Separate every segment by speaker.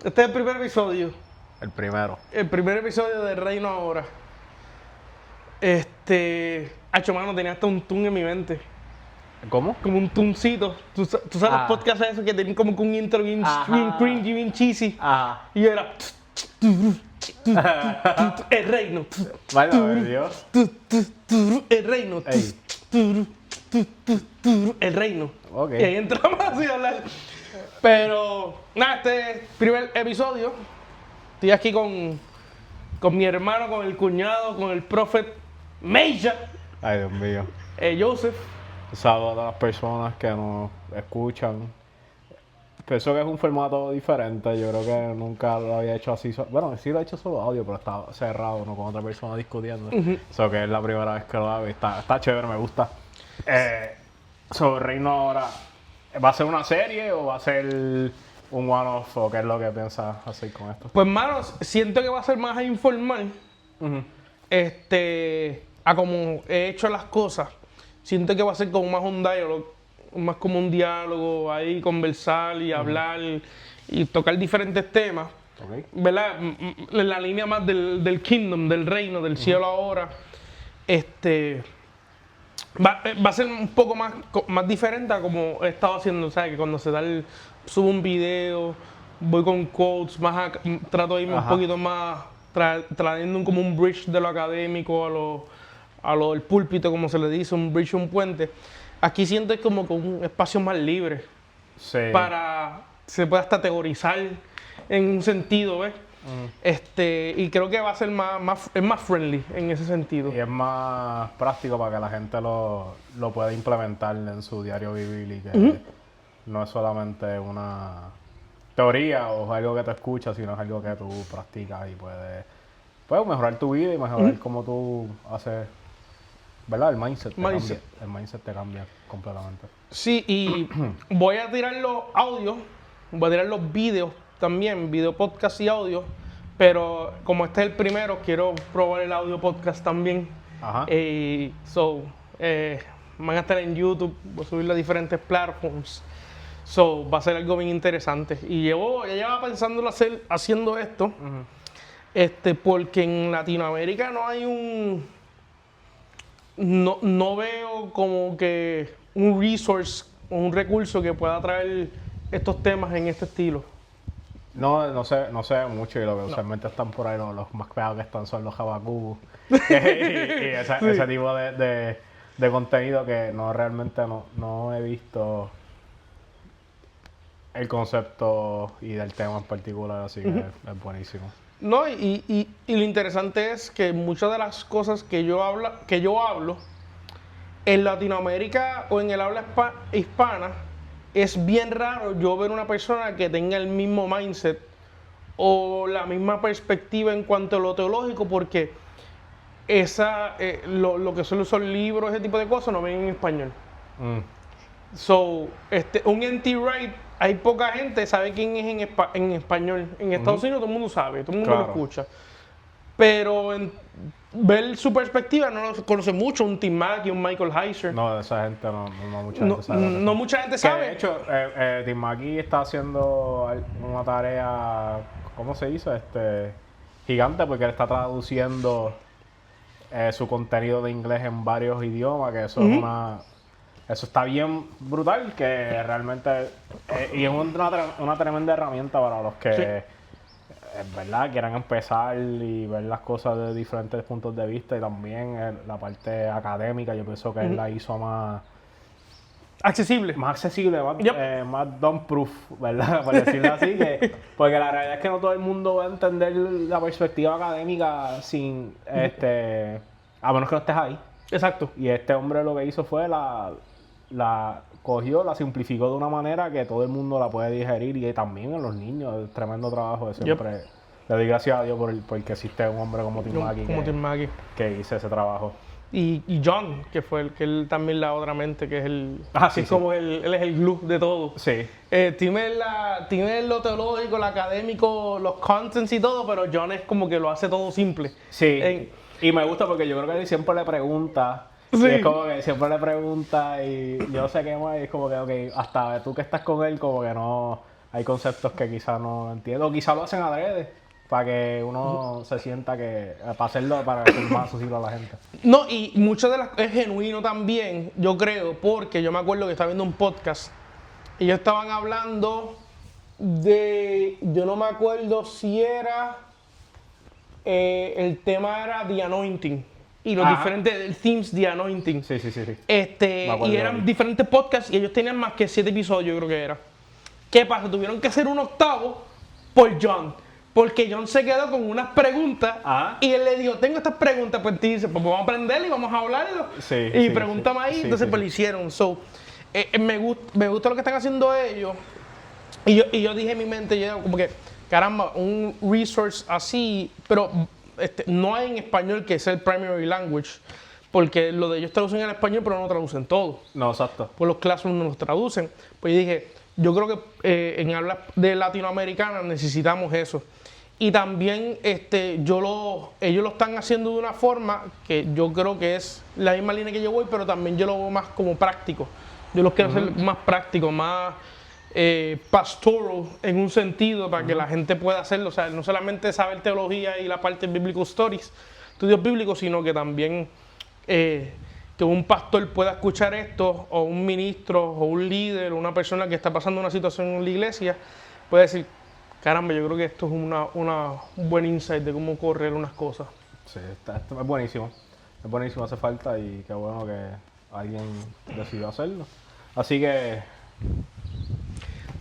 Speaker 1: Este es el primer episodio.
Speaker 2: El primero.
Speaker 1: El primer episodio de Reino Ahora. Hacho, mano, tenía hasta un tune en mi mente.
Speaker 2: ¿Cómo?
Speaker 1: Como un tuncito. ¿Tú sabes los podcasts esos que tenían como que un intro bien cringy, bien cheesy?
Speaker 2: Ajá.
Speaker 1: Y era... El reino.
Speaker 2: Vale, Dios.
Speaker 1: El reino.
Speaker 2: Ey.
Speaker 1: El reino.
Speaker 2: Ok.
Speaker 1: Y ahí entramos así a hablar. Pero, nada, este primer episodio. Estoy aquí con mi hermano, con el cuñado, con el prophet Meija,
Speaker 2: Ay, Dios mío.
Speaker 1: Joseph.
Speaker 2: Saludos a las personas que nos escuchan. Pienso que es un formato diferente. Yo creo que nunca lo había hecho así. Bueno, sí lo he hecho solo audio, pero está cerrado, ¿no? Con otra persona discutiendo. Eso que es la primera vez que lo hago y está chévere, me gusta. Sobre Reino Ahora, ¿va a ser una serie o va a ser un one-off? ¿O qué es lo que piensas hacer con esto?
Speaker 1: Pues, manos, siento que va a ser más informal. A como he hecho las cosas. Siento que va a ser como más un diálogo, más como un diálogo ahí, conversar y hablar y tocar diferentes temas.
Speaker 2: Okay.
Speaker 1: ¿Verdad? En la línea más del kingdom, del reino, del cielo ahora. Va a ser un poco más diferente a como he estado haciendo, ¿sabes? Que cuando subo un video, voy con quotes, trato de irme un poquito más, trayendo como un bridge de lo académico a lo del púlpito, como se le dice, un bridge, un puente. Aquí siento como que un espacio más libre.
Speaker 2: Sí.
Speaker 1: Se puede hasta teorizar en un sentido, ¿ves? Y creo que va a ser es más friendly en ese sentido.
Speaker 2: Y es más práctico para que la gente lo pueda implementar en su diario vivir y que no es solamente una teoría o algo que te escuchas, sino es algo que tú practicas y puedes mejorar tu vida y mejorar cómo tú haces, ¿verdad? El mindset. El mindset te cambia completamente.
Speaker 1: Sí, y voy a tirar los audios, voy a tirar los videos también, video podcast y audio, pero como este es el primero, quiero probar el audio podcast también.
Speaker 2: Ajá.
Speaker 1: Van a estar en YouTube, voy a subirlo a diferentes platforms. Va a ser algo bien interesante. Y ya llevaba pensándolo haciendo esto, porque en Latinoamérica no hay no veo como que un resource o un recurso que pueda traer estos temas en este estilo.
Speaker 2: No sé mucho y lo que usualmente están por ahí, los más pegados que están son los Jabacú y ese tipo de contenido que realmente no he visto el concepto y del tema en particular, así que es buenísimo.
Speaker 1: No, y lo interesante es que muchas de las cosas que yo hablo en Latinoamérica o en el habla hispana, es bien raro yo ver una persona que tenga el mismo mindset o la misma perspectiva en cuanto a lo teológico, porque lo que son esos libros, ese tipo de cosas, no ven en español. Un N.T. Wright, hay poca gente sabe quién es en español. En Estados Unidos todo el mundo sabe, todo el mundo lo escucha. Pero ver su perspectiva no lo conoce mucho, un Tim Mackey, un Michael Heiser.
Speaker 2: No, de esa gente mucha gente sabe.
Speaker 1: No mucha gente sabe.
Speaker 2: De hecho, Tim Mackey está haciendo una tarea, ¿cómo se hizo? Gigante, porque él está traduciendo su contenido de inglés en varios idiomas, que eso es eso está bien brutal, que realmente y es una tremenda herramienta para los que ¿verdad? Quieran empezar y ver las cosas de diferentes puntos de vista, y también la parte académica. Yo pienso que él la hizo más accesible, más dumb-proof, ¿verdad? Por decirlo así, porque la realidad es que no todo el mundo va a entender la perspectiva académica sin a menos que no estés ahí.
Speaker 1: Exacto.
Speaker 2: Y este hombre lo que hizo fue la cogió, la simplificó de una manera que todo el mundo la puede digerir, y también en los niños. Es tremendo trabajo. Siempre le doy gracias a Dios porque existe un hombre como Tim Mackey que hizo ese trabajo.
Speaker 1: Y John, que fue él también la otra mente, que es él es el glue de todo.
Speaker 2: Sí.
Speaker 1: Tiene lo teológico, lo académico, los contents y todo, pero John es como que lo hace todo simple.
Speaker 2: Sí. Y me gusta porque yo creo que él siempre le pregunta. Sí. Y es como que siempre le pregunta y yo sé que más, es como que, hasta tú que estás con él, como que no hay conceptos que quizás no entiendo, o quizás lo hacen adrede, para que uno se sienta que, para hacerlo, para ser más accesible a la gente.
Speaker 1: No, y mucho de las es genuino también, yo creo, porque yo me acuerdo que estaba viendo un podcast y ellos estaban hablando de, yo no me acuerdo si era, el tema era The Anointing y los diferentes themes The Anointing.
Speaker 2: Sí.
Speaker 1: Y eran diferentes podcasts y ellos tenían más que 7 episodios, yo creo que era. ¿Qué pasa? Tuvieron que hacer un octavo por John. Porque John se quedó con unas preguntas y él le dijo, tengo estas preguntas, pues te dice, pues vamos a aprenderlo y vamos a hablarlo. Y pregúntame ahí, entonces pues lo hicieron. So, me gusta lo que están haciendo ellos. Y yo dije en mi mente, yo como que, caramba, un resource así, pero no hay en español que sea el primary language, porque lo de ellos traducen al español, pero no traducen todo.
Speaker 2: No, exacto.
Speaker 1: Pues los classrooms no los traducen. Pues yo dije, yo creo que en habla de latinoamericana necesitamos eso. Y también ellos lo están haciendo de una forma que yo creo que es la misma línea que yo voy, pero también yo lo veo más como práctico. Yo los quiero hacer más práctico, más pastoral en un sentido para que la gente pueda hacerlo. O sea, no solamente saber teología y la parte de biblical stories, estudios bíblicos, sino que también que un pastor pueda escuchar esto, o un ministro, o un líder, o una persona que está pasando una situación en la iglesia, puede decir, caramba, yo creo que esto es un buen insight de cómo correr unas cosas.
Speaker 2: Sí, esto es buenísimo. Es buenísimo, hace falta y qué bueno que alguien decidió hacerlo. Así que,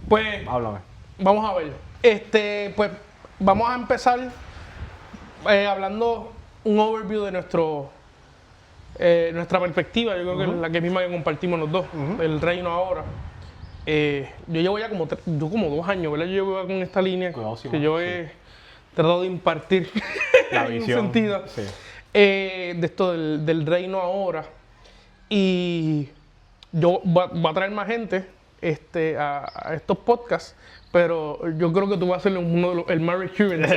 Speaker 1: pues,
Speaker 2: háblame.
Speaker 1: Vamos a ver. Pues, vamos a empezar hablando un overview de nuestra perspectiva. Yo creo que es la que misma que compartimos los dos, el reino ahora. Yo llevo ya como 2 años, ¿verdad? Yo llevo con esta línea que yo he tratado de impartir
Speaker 2: la
Speaker 1: en
Speaker 2: visión,
Speaker 1: un sentido de esto del reino ahora. Y yo voy a traer más gente a estos podcasts, pero yo creo que tú vas a ser el más recurrent.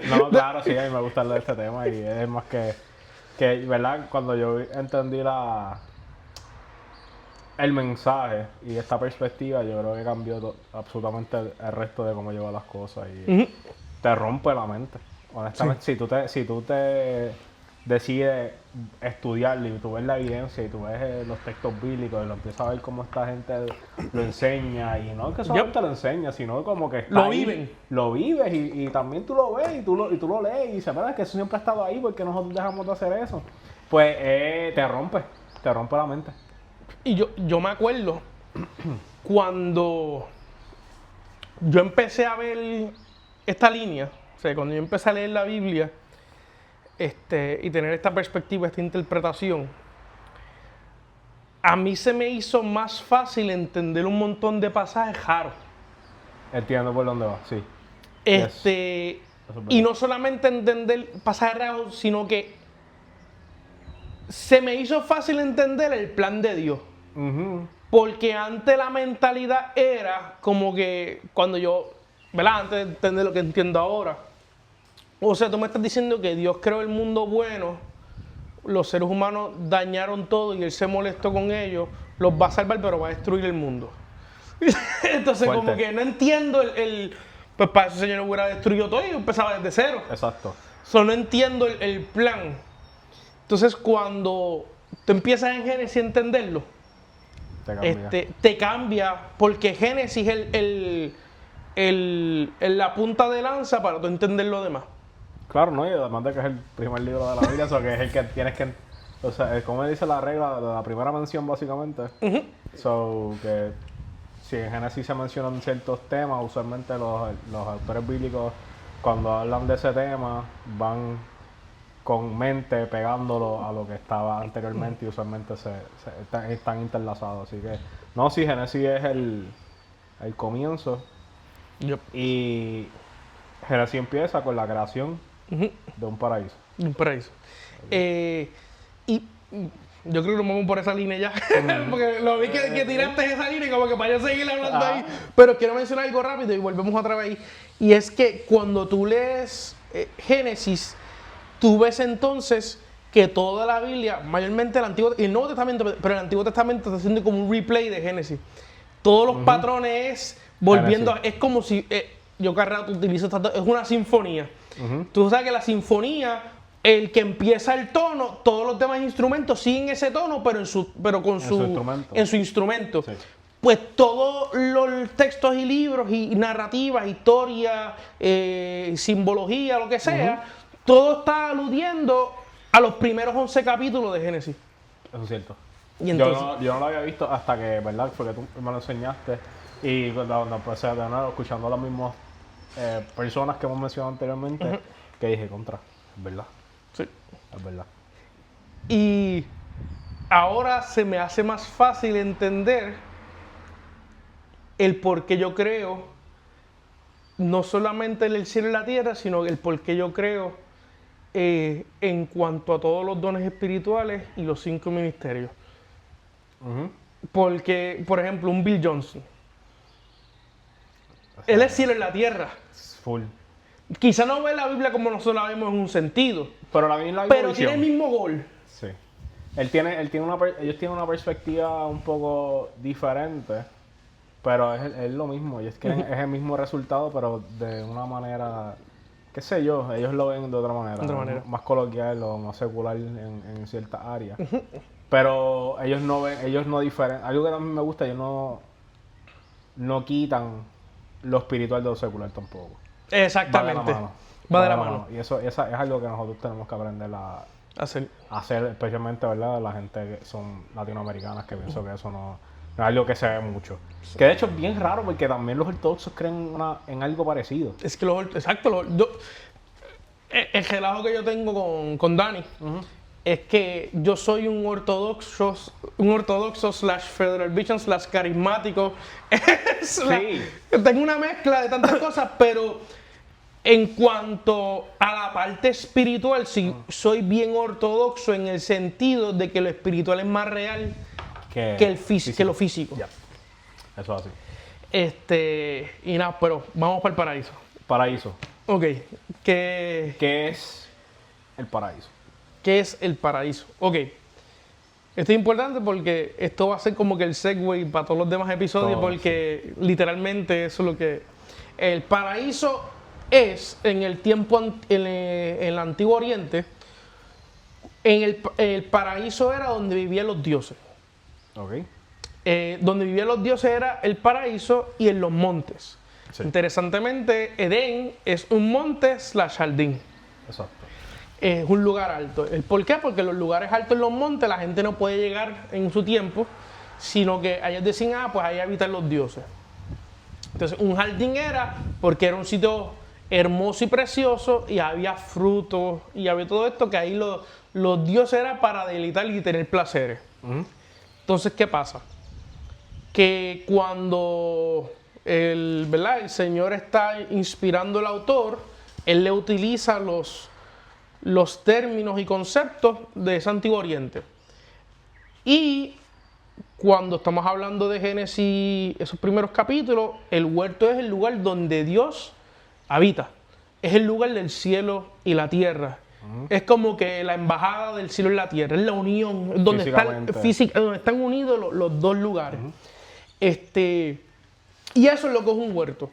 Speaker 2: No, claro, sí, a mí me gusta hablar de este tema y es más que, ¿verdad? Cuando yo entendí el mensaje y esta perspectiva, yo creo que cambió absolutamente el resto de cómo lleva las cosas y te rompe la mente. Honestamente, si tú te decides estudiarlo y tú ves la evidencia y tú ves los textos bíblicos y lo empiezas a ver cómo esta gente lo enseña, y no es que solamente lo enseña, sino como que está
Speaker 1: lo
Speaker 2: ahí,
Speaker 1: viven.
Speaker 2: lo vives y también tú lo ves y tú lo lees y dices, ¿verdad? Que eso siempre ha estado ahí, porque nosotros dejamos de hacer eso. Pues te rompe la mente.
Speaker 1: Y yo me acuerdo cuando yo empecé a ver esta línea, o sea, cuando yo empecé a leer la Biblia y tener esta perspectiva, esta interpretación, a mí se me hizo más fácil entender un montón de pasajes raros.
Speaker 2: Entiendo por dónde va, sí.
Speaker 1: Y no solamente entender pasajes raros, sino que se me hizo fácil entender el plan de Dios. Porque antes la mentalidad era como que cuando yo, ¿verdad? Antes de entender lo que entiendo ahora. O sea, tú me estás diciendo que Dios creó el mundo bueno, los seres humanos dañaron todo y Él se molestó con ellos, los va a salvar pero va a destruir el mundo. Entonces
Speaker 2: Fuerte.
Speaker 1: como que no entiendo pues para eso el Señor hubiera destruido todo y empezaba desde cero.
Speaker 2: Exacto.
Speaker 1: No entiendo el plan. Entonces cuando tú empiezas en Génesis a entenderlo, te cambia, porque Génesis es la punta de lanza para tú entender lo demás.
Speaker 2: Claro, ¿no? Y además de que es el primer libro de la Biblia, eso que es el que tienes que... O sea, como dice la regla de la primera mención, básicamente. So, que si en Génesis se mencionan ciertos temas, usualmente los autores bíblicos, cuando hablan de ese tema, van con mente pegándolo a lo que estaba anteriormente y usualmente están interlazados. Así que, no, sí, Génesis es el comienzo.
Speaker 1: Yep.
Speaker 2: Y Génesis empieza con la creación de un paraíso.
Speaker 1: Un paraíso. Y yo creo que nos vamos por esa línea ya. Porque lo vi que tiraste esa línea y como que para yo seguir hablando ahí. Pero quiero mencionar algo rápido y volvemos otra vez ahí. Y es que cuando tú lees Génesis, tú ves entonces que toda la Biblia, mayormente el Nuevo Testamento, pero el Antiguo Testamento está haciendo como un replay de Génesis. Todos los patrones es volviendo, es como si, yo cada rato utilizo es una sinfonía. Tú sabes que la sinfonía, el que empieza el tono, todos los demás instrumentos siguen ese tono, pero en su instrumento. Sí. Pues todos los textos y libros y narrativas, historias, simbología, lo que sea, todo está aludiendo a los primeros 11 capítulos de Génesis.
Speaker 2: Eso es cierto.
Speaker 1: Y entonces,
Speaker 2: yo no lo había visto hasta que, ¿verdad? Porque tú me lo enseñaste y cuando empecé de nuevo escuchando a las mismas personas que hemos mencionado anteriormente, que dije, contra, es verdad.
Speaker 1: Sí.
Speaker 2: Es verdad.
Speaker 1: Y ahora se me hace más fácil entender el por qué yo creo, no solamente en el cielo y la tierra, sino el por qué yo creo en cuanto a todos los dones espirituales y los 5 ministerios. Porque, por ejemplo, un Bill Johnson, él es cielo y la tierra.
Speaker 2: Full.
Speaker 1: Quizá no ve la Biblia como nosotros la vemos en un sentido,
Speaker 2: pero
Speaker 1: tiene el mismo gol.
Speaker 2: Sí. Ellos tienen una perspectiva un poco diferente, pero es lo mismo. Ellos quieren, es el mismo resultado, pero de una manera, qué sé yo, ellos lo ven de otra manera. Más coloquial o más secular en ciertas áreas. Pero ellos no diferencian. Algo que también me gusta, ellos no quitan lo espiritual de lo secular tampoco.
Speaker 1: Exactamente.
Speaker 2: Va de la mano. Y eso es algo que nosotros tenemos que aprender a hacer, especialmente, ¿verdad? La gente que son latinoamericanas, que pienso que eso no es algo que se ve mucho. Sí. Que de hecho es bien raro porque también los ortodoxos creen en algo parecido.
Speaker 1: Es que el relajo que yo tengo con Dani es que yo soy un ortodoxo / Federal Vision / carismático. Sí. Tengo una mezcla de tantas cosas, pero en cuanto a la parte espiritual, sí, soy bien ortodoxo en el sentido de que lo espiritual es más real que lo físico.
Speaker 2: Yeah. Eso es así.
Speaker 1: Y nada, pero vamos para el paraíso.
Speaker 2: Paraíso.
Speaker 1: Ok.
Speaker 2: ¿Qué es el paraíso?
Speaker 1: ¿Qué es el paraíso? Ok. Esto es importante porque esto va a ser como que el segue para todos los demás episodios, porque literalmente eso es lo que... El paraíso es, en el tiempo, en el Antiguo Oriente, el paraíso era donde vivían los dioses.
Speaker 2: Ok.
Speaker 1: Donde vivían los dioses era el paraíso y en los montes. Sí. Interesantemente, Edén es un monte / jardín.
Speaker 2: Exacto.
Speaker 1: Es un lugar alto. ¿Por qué? Porque los lugares altos en los montes la gente no puede llegar en su tiempo, sino que ellos decían, pues ahí habitan los dioses. Entonces, un jardín era porque era un sitio hermoso y precioso y había frutos y había todo esto que ahí los dioses eran para deleitar y tener placeres. Entonces, ¿qué pasa? Que cuando el Señor está inspirando al autor, él le utiliza los términos y conceptos de ese Antiguo Oriente. Y cuando estamos hablando de Génesis, esos primeros capítulos, el huerto es el lugar donde Dios habita. Es el lugar del cielo y la tierra. Es como que la embajada del cielo y la tierra. Es la unión, donde están unidos los dos lugares. Y eso es lo que es un huerto.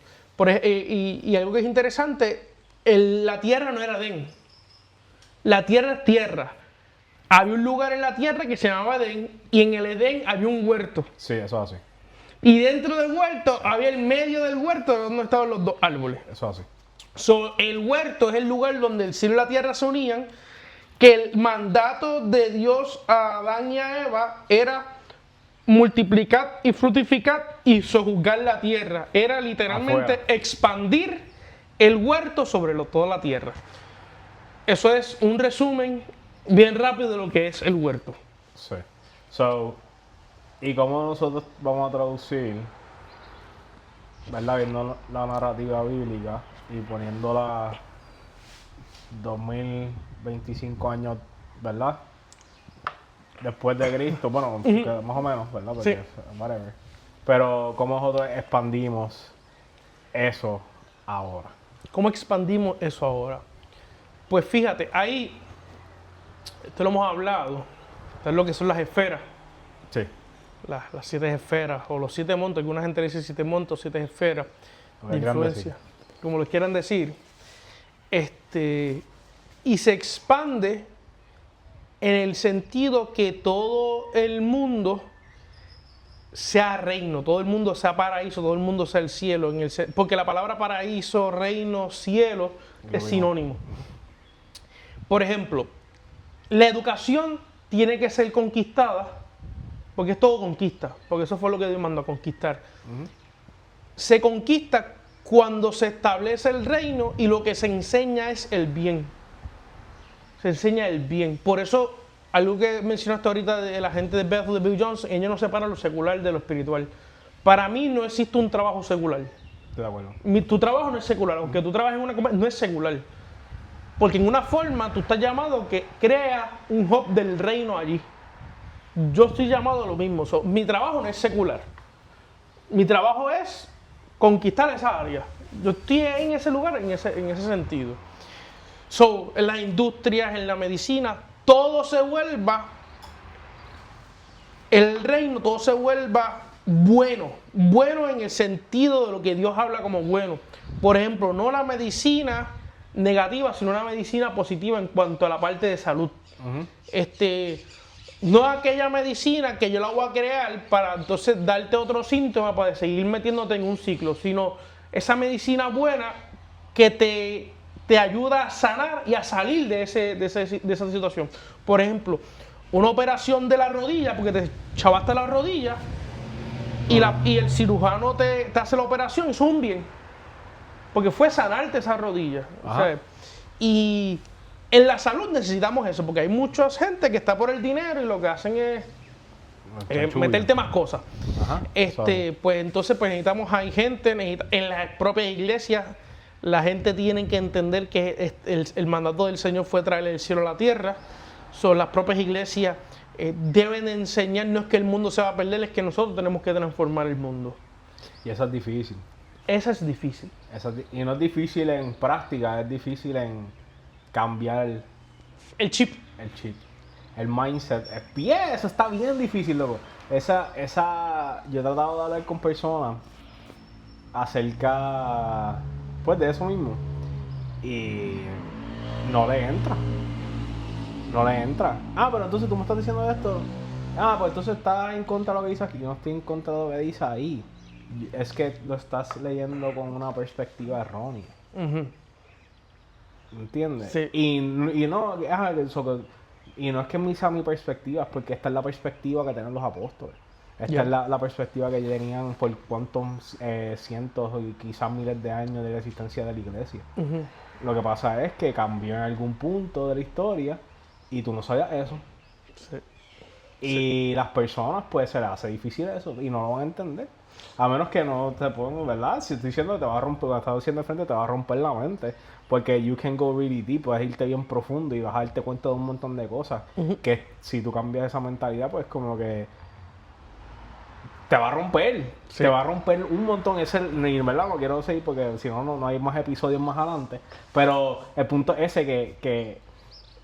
Speaker 1: Y algo que es interesante, la tierra no era Edén. La tierra es tierra. Había un lugar en la tierra que se llamaba Edén, y en el Edén había un huerto.
Speaker 2: Sí, eso es así.
Speaker 1: Y dentro del huerto había el medio del huerto donde estaban los dos árboles.
Speaker 2: Eso es así.
Speaker 1: El huerto es el lugar donde el cielo y la tierra se unían, que el mandato de Dios a Adán y a Eva era multiplicar y fructificar y sojuzgar la tierra. Era literalmente expandir el huerto sobre toda la tierra. Eso es un resumen bien rápido de lo que es el huerto.
Speaker 2: Sí. ¿Y cómo nosotros vamos a traducir, verdad, viendo la narrativa bíblica y poniéndola 2025 años, ¿verdad? Después de Cristo, bueno, más o menos, ¿verdad? Porque whatever. Pero ¿cómo nosotros expandimos eso ahora?
Speaker 1: ¿Cómo expandimos eso ahora? Pues fíjate, ahí, esto lo hemos hablado, esto es lo que son las esferas.
Speaker 2: Sí.
Speaker 1: las 7 esferas, o los 7 montos, alguna gente le dice 7 montos, 7 esferas de influencia, como lo quieran decir, y se expande en el sentido que todo el mundo sea reino, todo el mundo sea paraíso, todo el mundo sea el cielo, porque la palabra paraíso, reino, cielo es sinónimo. Por ejemplo, la educación tiene que ser conquistada, porque es todo conquista, porque eso fue lo que Dios mandó a conquistar. Se conquista cuando se establece el reino y lo que se enseña es el bien. Se enseña el bien. Por eso, algo que mencionaste ahorita de la gente de Bethel, de Bill Johnson, ellos no separan lo secular de lo espiritual. Para mí no existe un trabajo secular.
Speaker 2: Estoy de acuerdo.
Speaker 1: Tu trabajo no es secular, aunque tú trabajes en una compañía, no es secular. Porque en una forma tú estás llamado que crea un hub del reino allí. Yo estoy llamado a lo mismo. Mi trabajo no es secular. Mi trabajo es conquistar esa área. Yo estoy en ese lugar, en ese sentido. En las industrias, en la medicina, todo se vuelva, el reino, todo se vuelva bueno. Bueno en el sentido de lo que Dios habla como bueno. Por ejemplo, no la medicina negativa, sino una medicina positiva en cuanto a la parte de salud. No aquella medicina que yo la voy a crear para entonces darte otro síntoma para seguir metiéndote en un ciclo, sino esa medicina buena que te ayuda a sanar y a salir de esa situación. Por ejemplo, una operación de la rodilla, porque te chavaste la rodilla y el cirujano te hace la operación, eso es un bien. Porque fue sanarte esa rodilla. O sea, y en la salud necesitamos eso, porque hay mucha gente que está por el dinero y lo que hacen es meterte más cosas. Pues entonces necesitamos, hay gente, en las propias iglesias, la gente tiene que entender que el mandato del Señor fue traer el cielo a la tierra. Las propias iglesias deben enseñarnos que el mundo se va a perder, es que nosotros tenemos que transformar el mundo.
Speaker 2: Y eso es difícil.
Speaker 1: Esa es difícil.
Speaker 2: Y no es difícil en práctica, es difícil en cambiar
Speaker 1: el chip.
Speaker 2: El mindset. Eso está bien difícil, loco. Yo he tratado de hablar con personas acerca pues de eso mismo. Y no le entra. Pero entonces tú me estás diciendo esto. Pues entonces estás en contra de lo que dice aquí. Yo no estoy en contra de lo que dice ahí. Es que lo estás leyendo con una perspectiva errónea. ¿Entiendes?
Speaker 1: Sí.
Speaker 2: Y no es que sea mi perspectiva, es porque esta es la perspectiva que tienen los apóstoles. Esta es la perspectiva que tenían por cuántos cientos y quizás miles de años de la existencia de la iglesia. Lo que pasa es que cambió en algún punto de la historia y tú no sabías eso.
Speaker 1: Sí.
Speaker 2: Y las personas, pues, se les hace difícil eso y no lo van a entender. A menos que no te pongan, ¿verdad? Si estoy diciendo que te va a romper, lo que estás diciendo de frente, te va a romper la mente. Porque you can go really deep, puedes irte bien profundo y vas a darte cuenta de un montón de cosas. Que si tú cambias esa mentalidad, pues como que te va a romper. Sí. Te va a romper un montón. Y verdad, no quiero seguir porque si no, no hay más episodios más adelante. Pero el punto es ese que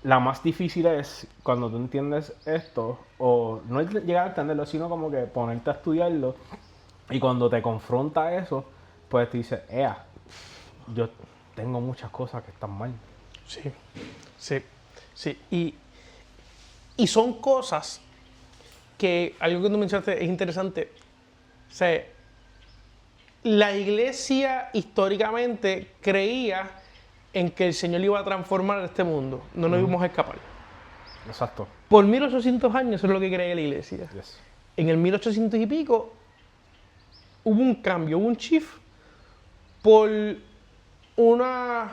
Speaker 2: la más difícil es cuando tú entiendes esto, o no es llegar a entenderlo, sino como que ponerte a estudiarlo. Y cuando te confronta eso, pues te dices, yo tengo muchas cosas que están mal. Sí. Y son cosas que, algo que tú mencionaste es interesante. O sea, la iglesia históricamente creía en que el Señor iba a transformar este mundo. No nos íbamos a escapar. Exacto.
Speaker 1: Por 1800 años eso es lo que creía la iglesia.
Speaker 2: Yes.
Speaker 1: En el 1800 y pico hubo un cambio, hubo un shift por una...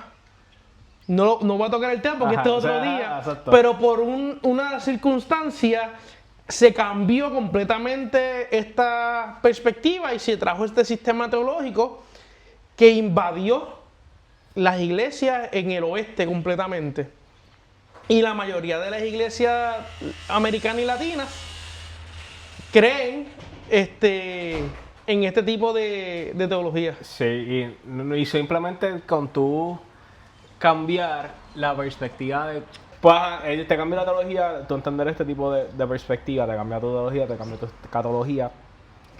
Speaker 1: No voy a tocar el tema porque este es otro día,
Speaker 2: exacto.
Speaker 1: Pero por una circunstancia se cambió completamente esta perspectiva y se trajo este sistema teológico que invadió las iglesias en el oeste completamente. Y la mayoría de las iglesias americanas y latinas creen en este tipo de teología.
Speaker 2: Sí, y simplemente con tú cambiar la perspectiva de... Pues te cambia la teología, tú entender este tipo de perspectiva, te cambia tu teología, te cambia tu escatología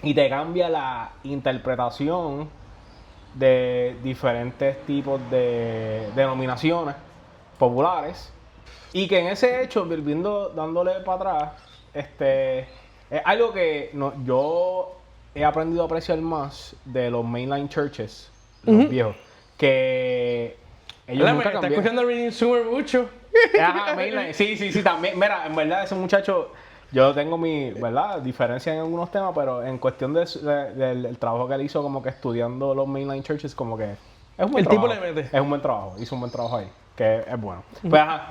Speaker 2: y te cambia la interpretación de diferentes tipos de denominaciones populares. Y que en ese hecho, dándole para atrás, es algo que yo he aprendido a apreciar más de los mainline churches, los viejos, que ellos nunca cambiaron.
Speaker 1: ¿Estás escuchando a Reading Summer mucho?
Speaker 2: Ajá, mainline. Sí, también. Mira, en verdad, ese muchacho, yo tengo mi, ¿verdad?, diferencia en algunos temas, pero en cuestión del trabajo que él hizo como que estudiando los mainline churches, como que es un buen trabajo.
Speaker 1: El tipo le mete.
Speaker 2: Es un buen trabajo, hizo un buen trabajo ahí, que es bueno.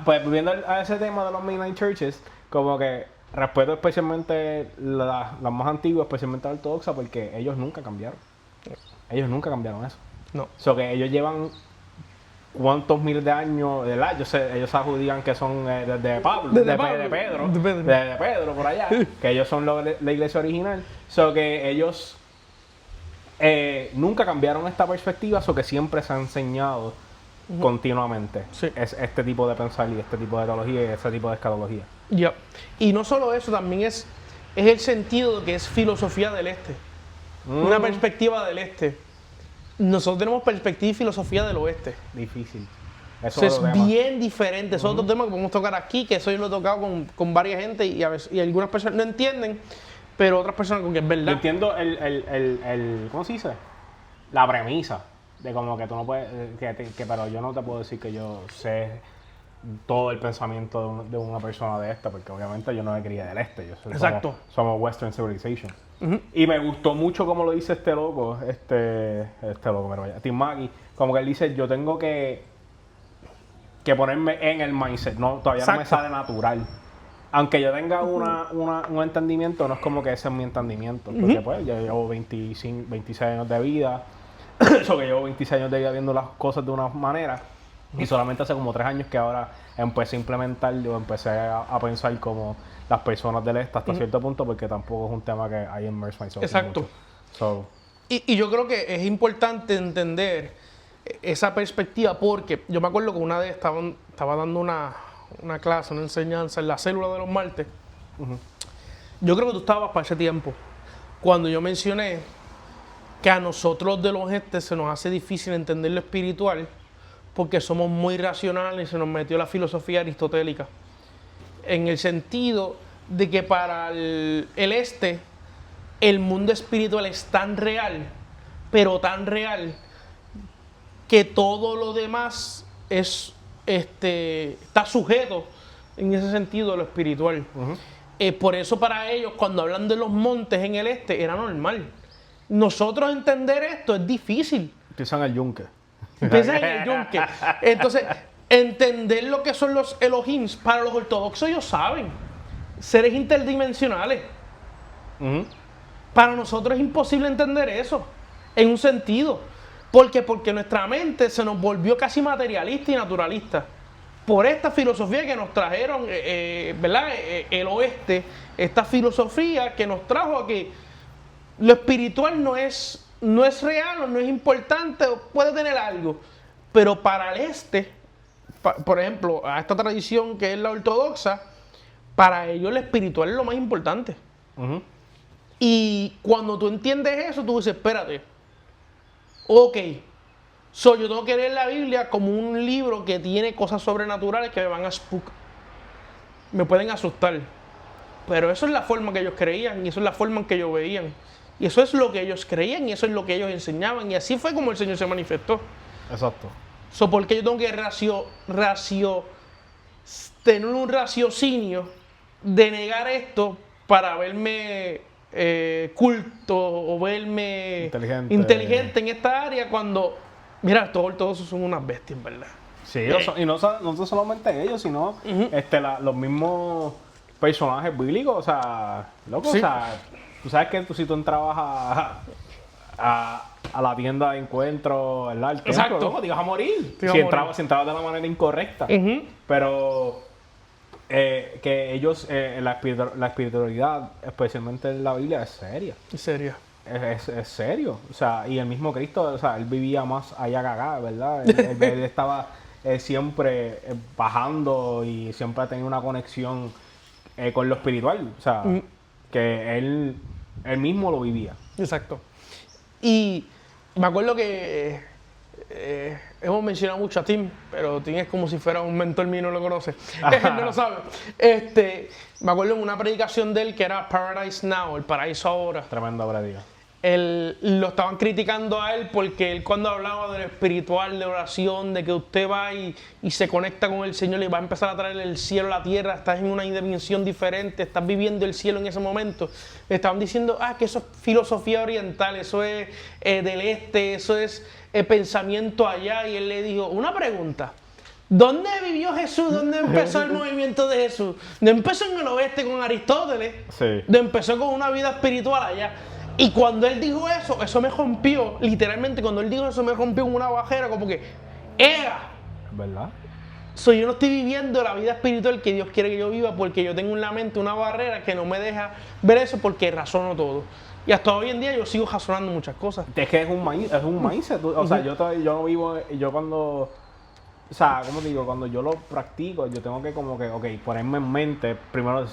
Speaker 2: Pues viendo a ese tema de los mainline churches, como que respeto especialmente las más antiguas, especialmente la ortodoxa, porque ellos nunca cambiaron. Ellos nunca cambiaron eso.
Speaker 1: No.
Speaker 2: O sea, que ellos llevan cuántos miles de años, ¿verdad? Ellos se adjudican que son de Pablo, de Pedro, por allá, que ellos son la iglesia original. So que ellos nunca cambiaron esta perspectiva, so que siempre se ha enseñado continuamente este tipo de pensar y este tipo de teología y este tipo de escatología.
Speaker 1: Ya. Y no solo eso, también es el sentido de que es filosofía del este. Una perspectiva del este. Nosotros tenemos perspectiva y filosofía del oeste.
Speaker 2: Difícil.
Speaker 1: Eso es bien diferente. Eso es otro tema que podemos tocar aquí, que eso yo lo he tocado con varias gente y algunas personas no entienden, pero otras personas con que es verdad.
Speaker 2: Yo entiendo ¿cómo se dice? La premisa de como que tú no puedes, pero yo no te puedo decir que yo sé todo el pensamiento de una persona de esta, porque obviamente yo no me crié del este. Somos Western Civilization. Y me gustó mucho como lo dice este loco, Tim Mackie, como que él dice, yo tengo que ponerme en el mindset, todavía no me sale natural. Aunque yo tenga un entendimiento, no es como que ese es mi entendimiento, porque pues yo llevo 26 años de vida, eso que llevo 26 años de vida viendo las cosas de una manera, y solamente hace como 3 años que ahora empecé a implementarlo, empecé a pensar como las personas del este hasta cierto punto, porque tampoco es un tema que hay en Merge Myself.
Speaker 1: Exacto. Y yo creo que es importante entender esa perspectiva, porque yo me acuerdo que una vez estaba dando una clase, una enseñanza en la célula de los martes. Yo creo que tú estabas para ese tiempo, cuando yo mencioné que a nosotros de los este se nos hace difícil entender lo espiritual, porque somos muy racionales y se nos metió la filosofía aristotélica. En el sentido de que para el este, el mundo espiritual es tan real, pero tan real, que todo lo demás está sujeto, en ese sentido, a lo espiritual. Por eso para ellos, cuando hablan de los montes en el este, era normal. Nosotros entender esto es difícil.
Speaker 2: Piensan en el yunque.
Speaker 1: Entonces, entender lo que son los Elohims, para los ortodoxos ellos saben. Seres interdimensionales. Para nosotros es imposible entender eso, en un sentido. Porque nuestra mente se nos volvió casi materialista y naturalista. Por esta filosofía que nos trajeron, ¿verdad? El oeste, esta filosofía que nos trajo a que lo espiritual no es real o no es importante, o puede tener algo. Pero para el este, por ejemplo, a esta tradición que es la ortodoxa, para ellos lo espiritual es lo más importante. Y cuando tú entiendes eso, tú dices, espérate, ok, yo tengo que leer la Biblia como un libro que tiene cosas sobrenaturales que me van a spook, me pueden asustar. Pero eso es la forma que ellos creían y eso es la forma en que ellos veían. Y eso es lo que ellos creían y eso es lo que ellos enseñaban. Y así fue como el Señor se manifestó.
Speaker 2: Exacto.
Speaker 1: Porque yo tengo que tener un raciocinio de negar esto para verme culto o verme inteligente en esta área, cuando, mira, todos son unas bestias, ¿verdad?
Speaker 2: Sí, y no solamente ellos, sino los mismos personajes bíblicos, o sea, loco, sí. O sea, tú sabes que si tú entrabas a la tienda de encuentro, ¿verdad? El templo, loco, te ibas a morir. Si entrabas de la manera incorrecta. Pero que ellos, la espiritualidad, especialmente en la Biblia, es seria.
Speaker 1: Es seria.
Speaker 2: Es serio. O sea, y el mismo Cristo, o sea, él vivía más allá que acá, ¿verdad? Él estaba siempre bajando y siempre ha tenido una conexión con lo espiritual. O sea, que él mismo lo vivía.
Speaker 1: Exacto. Y me acuerdo que hemos mencionado mucho a Tim, pero Tim es como si fuera un mentor mío, no lo conoce. No lo sabe. Me acuerdo en una predicación de él que era Paradise Now, el paraíso ahora.
Speaker 2: Tremenda predica.
Speaker 1: Lo estaban criticando a él porque él cuando hablaba de lo espiritual, de oración, de que usted va y se conecta con el Señor y va a empezar a traer el cielo a la tierra, estás en una dimensión diferente, estás viviendo el cielo en ese momento. Le estaban diciendo, que eso es filosofía oriental, eso es del este, eso es pensamiento allá. Y él le dijo, una pregunta. ¿Dónde vivió Jesús? ¿Dónde empezó el movimiento de Jesús? ¿No empezó en el oeste con Aristóteles?
Speaker 2: Sí.
Speaker 1: ¿No empezó con una vida espiritual allá? Y cuando él dijo eso me rompió, literalmente cuando él dijo eso me rompió como una bajera, como que, ¡ea!
Speaker 2: ¿Verdad?
Speaker 1: Yo no estoy viviendo la vida espiritual que Dios quiere que yo viva porque yo tengo en la mente una barrera que no me deja ver eso porque razono todo. Y hasta hoy en día yo sigo razonando muchas cosas.
Speaker 2: Es que es un mindset. O sea, yo no vivo, yo cuando, o sea, ¿cómo te digo? Cuando yo lo practico, yo tengo que como que, ok, ponerme en mente, primero,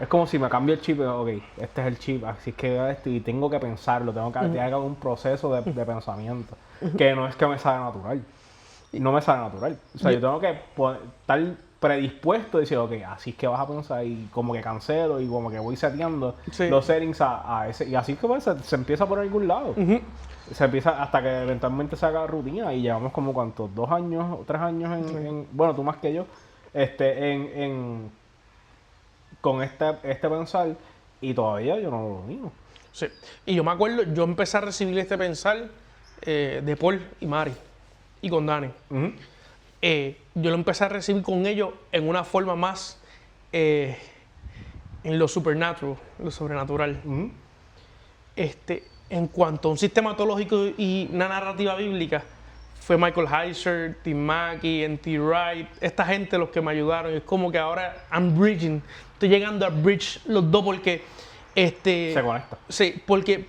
Speaker 2: es como si me cambio el chip, ok, este es el chip, así es que esto, y tengo que pensarlo, tengo que hacer un proceso de pensamiento, que no es que me sale natural, no me sale natural. O sea, yo tengo que estar predispuesto a decir, ok, así es que vas a pensar, y como que cancelo, y como que voy seteando los settings a ese, y así es que pues, se empieza por algún lado. Se empieza hasta que eventualmente se haga rutina, y llevamos como ¿cuántos? 2 años, 3 años bueno, tú más que yo, con este pensar, y todavía yo no lo domino.
Speaker 1: Sí, y yo me acuerdo, yo empecé a recibir este pensar de Paul y Mari, y con Dani. Yo lo empecé a recibir con ellos en una forma más en lo supernatural, lo sobrenatural. En cuanto a un sistema teológico y una narrativa bíblica, fue Michael Heiser, Tim Mackie, N.T. Wright, esta gente los que me ayudaron. Es como que ahora I'm bridging, estoy llegando a bridge los dos porque
Speaker 2: se conecta.
Speaker 1: Sí, porque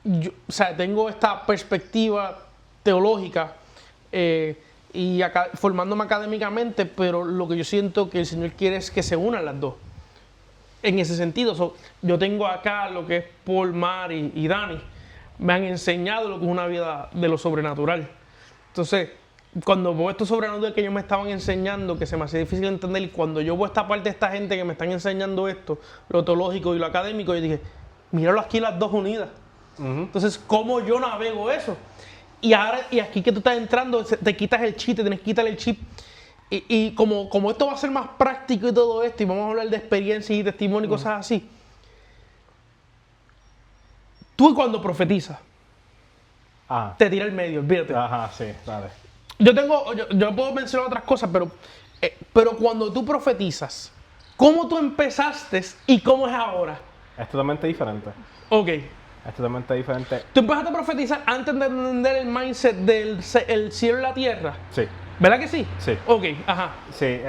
Speaker 1: yo, o sea, tengo esta perspectiva teológica y formándome académicamente, pero lo que yo siento que el Señor quiere es que se unan las dos. En ese sentido, yo tengo acá lo que es Paul, Mari y Dani, me han enseñado lo que es una vida de lo sobrenatural. Entonces, cuando veo esto sobrenatural que ellos me estaban enseñando, que se me hacía difícil entender, y cuando yo veo esta parte de esta gente que me están enseñando esto, lo teológico y lo académico, yo dije, míralo aquí las dos unidas. Entonces, ¿cómo yo navego eso? Y ahora, y aquí que tú estás entrando, te quitas el chip, te tienes que quitar el chip. Y como esto va a ser más práctico y todo esto, y vamos a hablar de experiencias y testimonio y cosas así, tú cuando profetizas, te tira el medio, olvídate.
Speaker 2: Ajá, sí, dale.
Speaker 1: Yo puedo mencionar otras cosas, pero cuando tú profetizas, ¿cómo tú empezaste y cómo es ahora?
Speaker 2: Es totalmente diferente.
Speaker 1: Ok.
Speaker 2: Es totalmente diferente.
Speaker 1: ¿Tú empezaste a profetizar antes de entender el mindset del el cielo y la tierra?
Speaker 2: Sí.
Speaker 1: ¿Verdad que sí?
Speaker 2: Sí.
Speaker 1: Ok, ajá.
Speaker 2: Sí,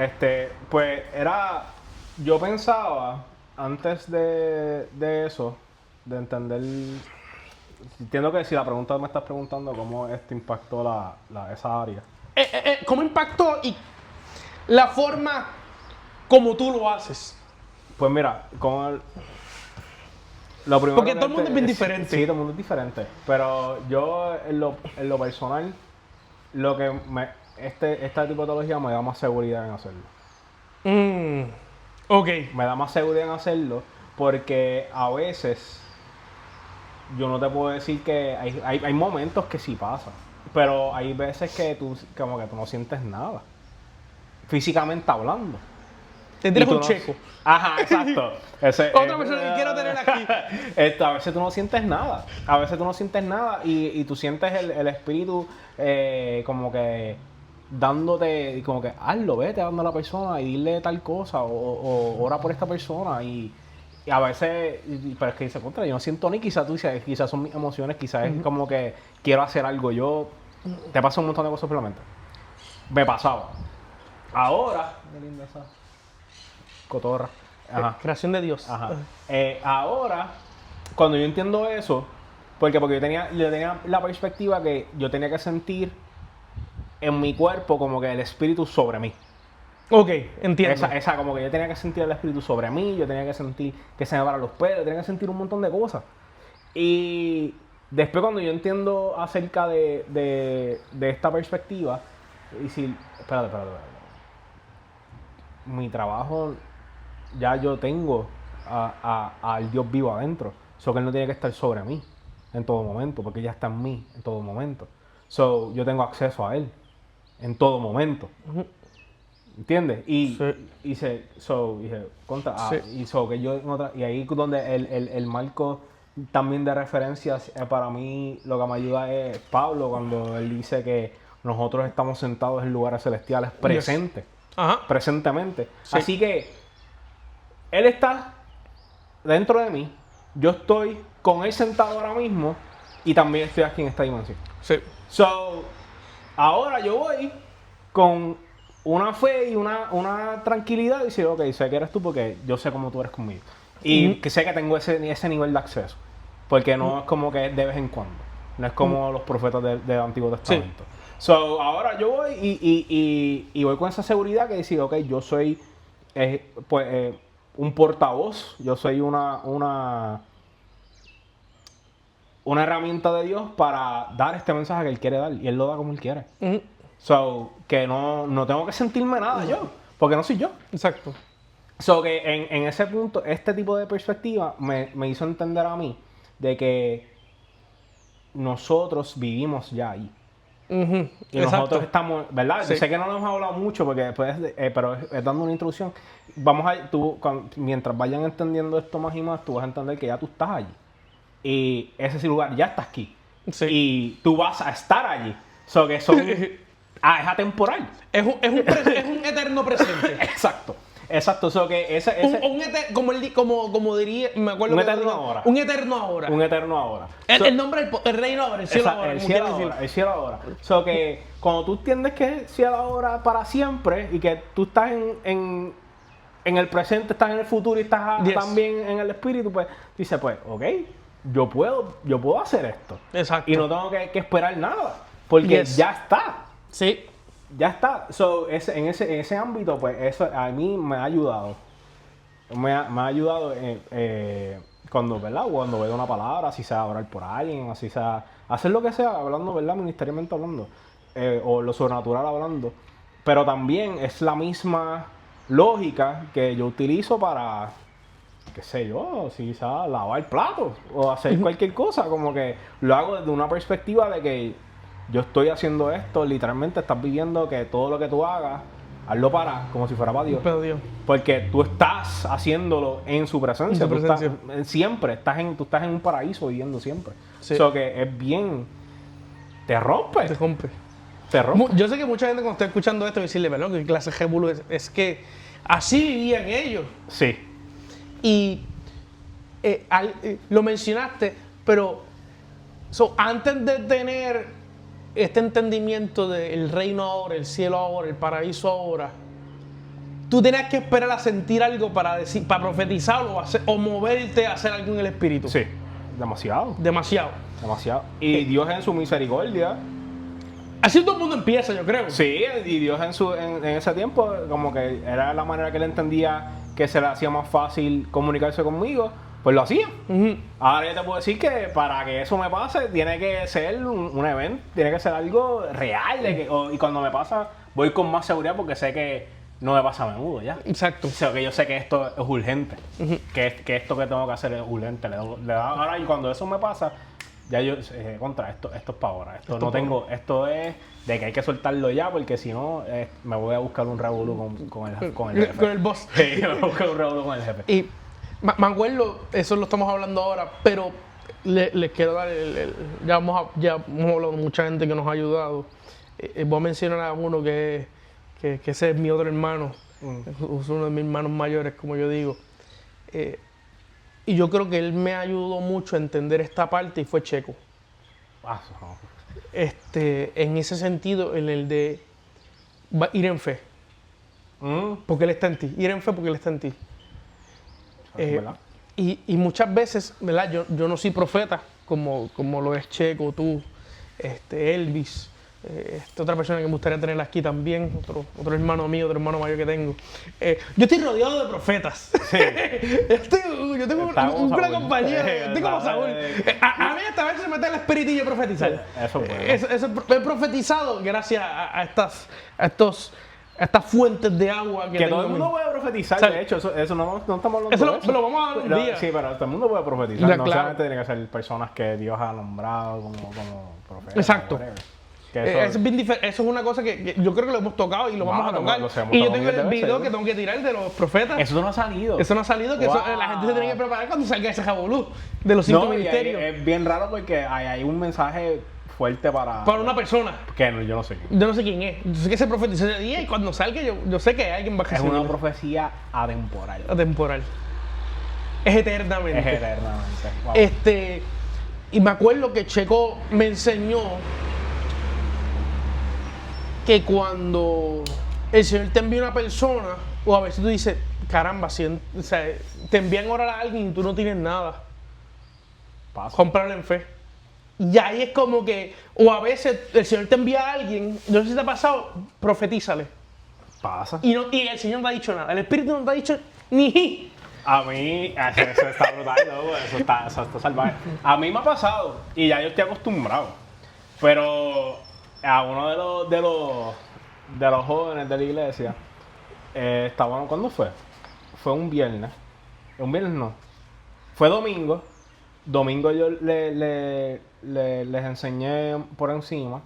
Speaker 2: pues yo pensaba, antes de eso, de entender, entiendo que si la pregunta me estás preguntando cómo esto impactó esa área.
Speaker 1: ¿Cómo impactó y la forma como tú lo haces?
Speaker 2: Pues mira, lo primero
Speaker 1: porque todo el mundo es bien diferente.
Speaker 2: Sí, todo el mundo es diferente. Pero yo, en lo personal, lo que esta tipo de teología me da más seguridad en hacerlo.
Speaker 1: Ok.
Speaker 2: Me da más seguridad en hacerlo porque a veces yo no te puedo decir que hay momentos que sí pasa, pero hay veces que tú no sientes nada, físicamente hablando.
Speaker 1: Te tiras un checo.
Speaker 2: Ajá, exacto.
Speaker 1: Otra persona que quiero tener aquí.
Speaker 2: A veces tú no sientes nada. A veces tú no sientes nada y tú sientes el espíritu como que dándote, como que hazlo, vete dando a la persona y dile tal cosa o ora por esta persona y a veces, pero es que dice contra, yo no siento ni, quizás tú dices, quizás son mis emociones, quizás es como que quiero hacer algo. Te pasa un montón de cosas por la mente. Me pasaba. Ahora, qué linda esa cotorra. Ajá.
Speaker 1: Creación de Dios.
Speaker 2: Ajá. Ahora, cuando yo entiendo eso, porque yo tenía la perspectiva que yo tenía que sentir en mi cuerpo como que el espíritu sobre mí.
Speaker 1: Ok, entiendo.
Speaker 2: Esa como que yo tenía que sentir el espíritu sobre mí, yo tenía que sentir que se me paran los pelos, tenía que sentir un montón de cosas. Y después cuando yo entiendo acerca de esta perspectiva, y si, espérate. Mi trabajo ya yo tengo al Dios vivo adentro. So que Él no tiene que estar sobre mí en todo momento, porque ya está en mí en todo momento. So yo tengo acceso a Él en todo momento. ¿Entiendes? Y dije, y ahí donde el marco también de referencias para mí lo que me ayuda es Pablo cuando él dice que nosotros estamos sentados en lugares celestiales presentes.
Speaker 1: Ajá.
Speaker 2: Presentemente.
Speaker 1: Sí.
Speaker 2: Así que Él está dentro de mí, yo estoy con Él sentado ahora mismo y también estoy aquí en esta dimensión.
Speaker 1: Sí.
Speaker 2: So, ahora yo voy con una fe y una tranquilidad y decir, ok, sé que eres tú porque yo sé cómo tú eres conmigo. Y que sé que tengo ese nivel de acceso. Porque no es como que es de vez en cuando. No es como los profetas del Antiguo Testamento. Sí. So, ahora yo voy y voy con esa seguridad que decir, ok, yo soy un portavoz, yo soy una herramienta de Dios para dar este mensaje que Él quiere dar. Y Él lo da como Él quiere. So, que no tengo que sentirme nada yo, porque no soy yo.
Speaker 1: Exacto.
Speaker 2: So, que en ese punto, este tipo de perspectiva me hizo entender a mí de que nosotros vivimos ya ahí. Y nosotros estamos, ¿verdad? Sí. Yo sé que no nos hemos hablado mucho, porque después, pero es dando una introducción. Mientras vayan entendiendo esto más y más, tú vas a entender que ya tú estás allí. Y ese lugar ya está aquí. Sí. Y tú vas a estar allí. So, que son... es atemporal.
Speaker 1: Es un eterno presente.
Speaker 2: Exacto. So que
Speaker 1: como diría, me acuerdo.
Speaker 2: Un eterno ahora.
Speaker 1: Un eterno ahora.
Speaker 2: Un eterno ahora.
Speaker 1: El nombre del reino ahora, el cielo ahora.
Speaker 2: El cielo ahora. So que cuando tú entiendes que es el cielo ahora para siempre y que tú estás en el presente, estás en el futuro y estás también en el espíritu, pues dices, pues, ok, yo puedo hacer esto.
Speaker 1: Exacto.
Speaker 2: Y no tengo que esperar nada, porque ya está.
Speaker 1: Sí.
Speaker 2: Ya está. So, en ese ámbito, pues eso a mí me ha ayudado. Me ha ayudado cuando veo una palabra, así sea orar por alguien, así sea hacer lo que sea, hablando, ¿verdad? Ministerialmente hablando, o lo sobrenatural hablando. Pero también es la misma lógica que yo utilizo para, qué sé yo, si sea lavar platos o hacer cualquier cosa. Como que lo hago desde una perspectiva de que yo estoy haciendo esto, literalmente estás viviendo que todo lo que tú hagas, hazlo como si fuera para Dios. Porque tú estás haciéndolo en su presencia. Siempre tú estás en un paraíso viviendo siempre. Sí. So que es bien... Te rompe.
Speaker 1: Yo sé que mucha gente cuando está escuchando esto va a decirle, ¿verdad? ¿Qué clase de jebulu es que así vivían ellos?
Speaker 2: Sí.
Speaker 1: Y lo mencionaste, pero antes de tener este entendimiento del reino ahora, el cielo ahora, el paraíso ahora, tú tenías que esperar a sentir algo para profetizarlo o moverte a hacer algo en el espíritu.
Speaker 2: Sí, demasiado. Y Dios en su misericordia.
Speaker 1: Así todo el mundo empieza, yo creo.
Speaker 2: Sí, y Dios en ese tiempo, como que era la manera que él entendía que se le hacía más fácil comunicarse conmigo, pues lo hacía. Ahora yo te puedo decir que para que eso me pase, tiene que ser un evento, tiene que ser algo real. Y cuando me pasa, voy con más seguridad porque sé que no me pasa a menudo ya.
Speaker 1: Exacto.
Speaker 2: O sea, que yo sé que esto es urgente, que esto que tengo que hacer es urgente. Ahora, y cuando eso me pasa, ya yo, esto es para ahora. Esto es de que hay que soltarlo ya, porque si no, me voy a buscar un revolú con el jefe.
Speaker 1: Con el boss.
Speaker 2: Sí, me voy a buscar un revolú con el jefe.
Speaker 1: Y me acuerdo, eso lo estamos hablando ahora, pero les quiero dar ya hemos hablado de mucha gente que nos ha ayudado. Voy a mencionar a uno que ese es mi otro hermano, es uno de mis hermanos mayores, como yo digo. Y yo creo que él me ayudó mucho a entender esta parte y fue Checo. En ese sentido, en el de ir en fe. Porque él está en ti. Ir en fe porque él está en ti. Y muchas veces, ¿verdad? Yo no soy profeta como lo es Checo, tú, Elvis, Otra persona que me gustaría tener aquí también, otro hermano mío, otro hermano mayor que tengo. Yo estoy rodeado de profetas.
Speaker 2: Sí.
Speaker 1: Yo tengo una compañía, estoy como Saúl. A mí esta vez se me mete el espiritillo profetizar.
Speaker 2: Eso es bueno.
Speaker 1: Eso he profetizado gracias a estas fuentes de agua
Speaker 2: que todo el mundo puede profetizar, de hecho, eso no estamos hablando de eso.
Speaker 1: Lo vamos a dar un día.
Speaker 2: Sí, pero todo el mundo puede profetizar, no
Speaker 1: claro.
Speaker 2: solamente tiene que ser personas que Dios ha nombrado como profetas.
Speaker 1: Exacto.
Speaker 2: Eso
Speaker 1: es bien eso es una cosa que yo creo que lo hemos tocado y lo vamos a tocar. Y yo tengo el video que tengo que tirar de los profetas.
Speaker 2: Eso no ha salido.
Speaker 1: Eso no ha salido, que la gente se tiene que preparar cuando salga ese jabolú de los 5 ministerios.
Speaker 2: Es bien raro porque hay un mensaje fuerte para
Speaker 1: una persona.
Speaker 2: Que yo no sé quién.
Speaker 1: Yo no sé quién es. Yo sé que se profetizó ese día y cuando salga yo sé que alguien va a
Speaker 2: Es
Speaker 1: recibirlo.
Speaker 2: una profecía atemporal.
Speaker 1: Atemporal. Es eternamente.
Speaker 2: Es eternamente. Wow.
Speaker 1: Y me acuerdo que Checo me enseñó que cuando el Señor te envía una persona, o a veces tú dices, caramba, o sea, te envían a orar a alguien y tú no tienes nada.
Speaker 2: Pasa.
Speaker 1: Cómpralo en fe. Y ahí es como que, o a veces el Señor te envía a alguien, no sé si te ha pasado, profetízale.
Speaker 2: Pasa.
Speaker 1: Y el Señor no te ha dicho nada, el Espíritu no te ha dicho ni.
Speaker 2: A mí, eso está brutal, ¿no? Eso está salvaje. A mí me ha pasado, y ya yo estoy acostumbrado, pero a uno de los jóvenes de la iglesia, ¿cuándo fue? Fue un viernes no, fue domingo. Domingo yo les enseñé por encima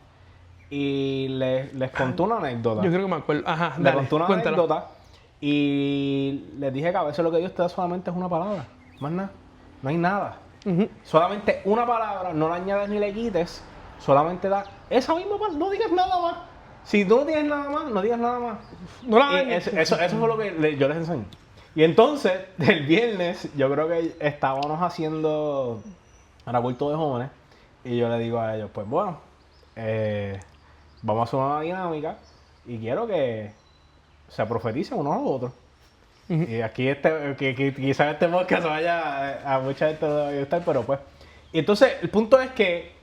Speaker 2: y les conté una anécdota.
Speaker 1: Yo creo que me acuerdo. Ajá,
Speaker 2: les conté una anécdota y les dije que a veces lo que Dios te da solamente es una palabra, más nada, no hay nada.
Speaker 1: Uh-huh.
Speaker 2: Solamente una palabra, no la añades ni le quites, solamente da esa misma palabra, no digas nada más. Si tú no tienes nada más, no digas nada más.
Speaker 1: No la dañes.
Speaker 2: Eso fue lo que yo les enseñé. Y entonces, el viernes, yo creo que estábamos haciendo un culto de jóvenes y yo le digo a ellos, pues bueno, vamos a hacer una dinámica y quiero que se profeticen unos a los otros. Uh-huh. Y aquí que quizás este podcast vaya a mucha gente de estar, pero pues. Y entonces, el punto es que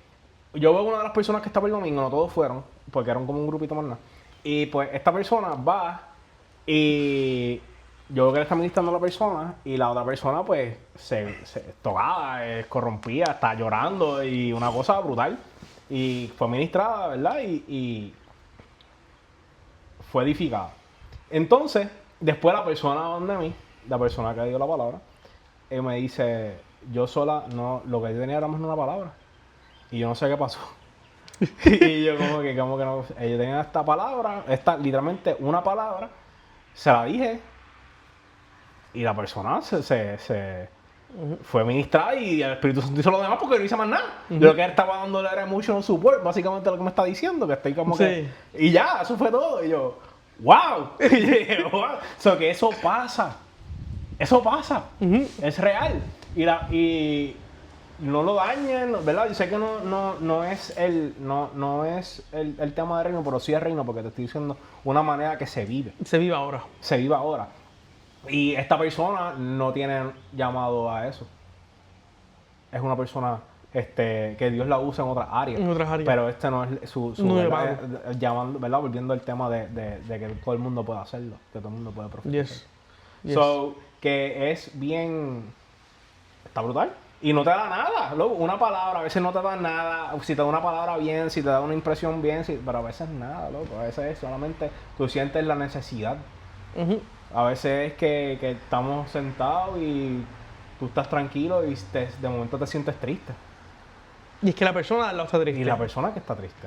Speaker 2: yo veo una de las personas que estaba el domingo, no todos fueron, porque eran como un grupito más nada. Y pues esta persona va y yo veo que le está ministrando a la persona y la otra persona pues se tocaba, corrompía, está llorando y una cosa brutal. Y fue ministrada, ¿verdad? Y fue edificada. Entonces, después la persona donde mí, la persona que dio la palabra, me dice, yo sola, no, lo que yo tenía era más una palabra. Y yo no sé qué pasó. Y yo como que no, yo tenía esta palabra, literalmente una palabra, se la dije. Y la persona se fue ministrada y el Espíritu Santo hizo lo demás porque no hizo más nada. Uh-huh. Yo lo que estaba dándole era emotional support, básicamente lo que me está diciendo, que estoy como que... Y ya, eso fue todo. Y yo, ¡wow! Y yo dije, ¡wow! So que eso pasa. Eso pasa. Uh-huh. Es real. Y no lo dañen, ¿verdad? Yo sé que no es el tema de reino, pero sí es reino porque te estoy diciendo una manera que se vive.
Speaker 1: Se vive ahora.
Speaker 2: Se vive ahora. Y esta persona no tiene llamado a eso. Es una persona que Dios la usa en otras áreas. En otras áreas. Pero no es su llamando, ¿verdad? Volviendo al tema de que todo el mundo puede hacerlo. Que todo el mundo puede profetizar. Yes. So, que es bien... Está brutal. Y no te da nada, loco. Una palabra, a veces no te da nada. Si te da una palabra bien, si te da una impresión bien, pero a veces nada, loco. A veces solamente tú sientes la necesidad. Uh-huh. A veces es que estamos sentados y tú estás tranquilo y de momento te sientes triste.
Speaker 1: Y es que la persona al lado está triste.
Speaker 2: Y la persona que está triste.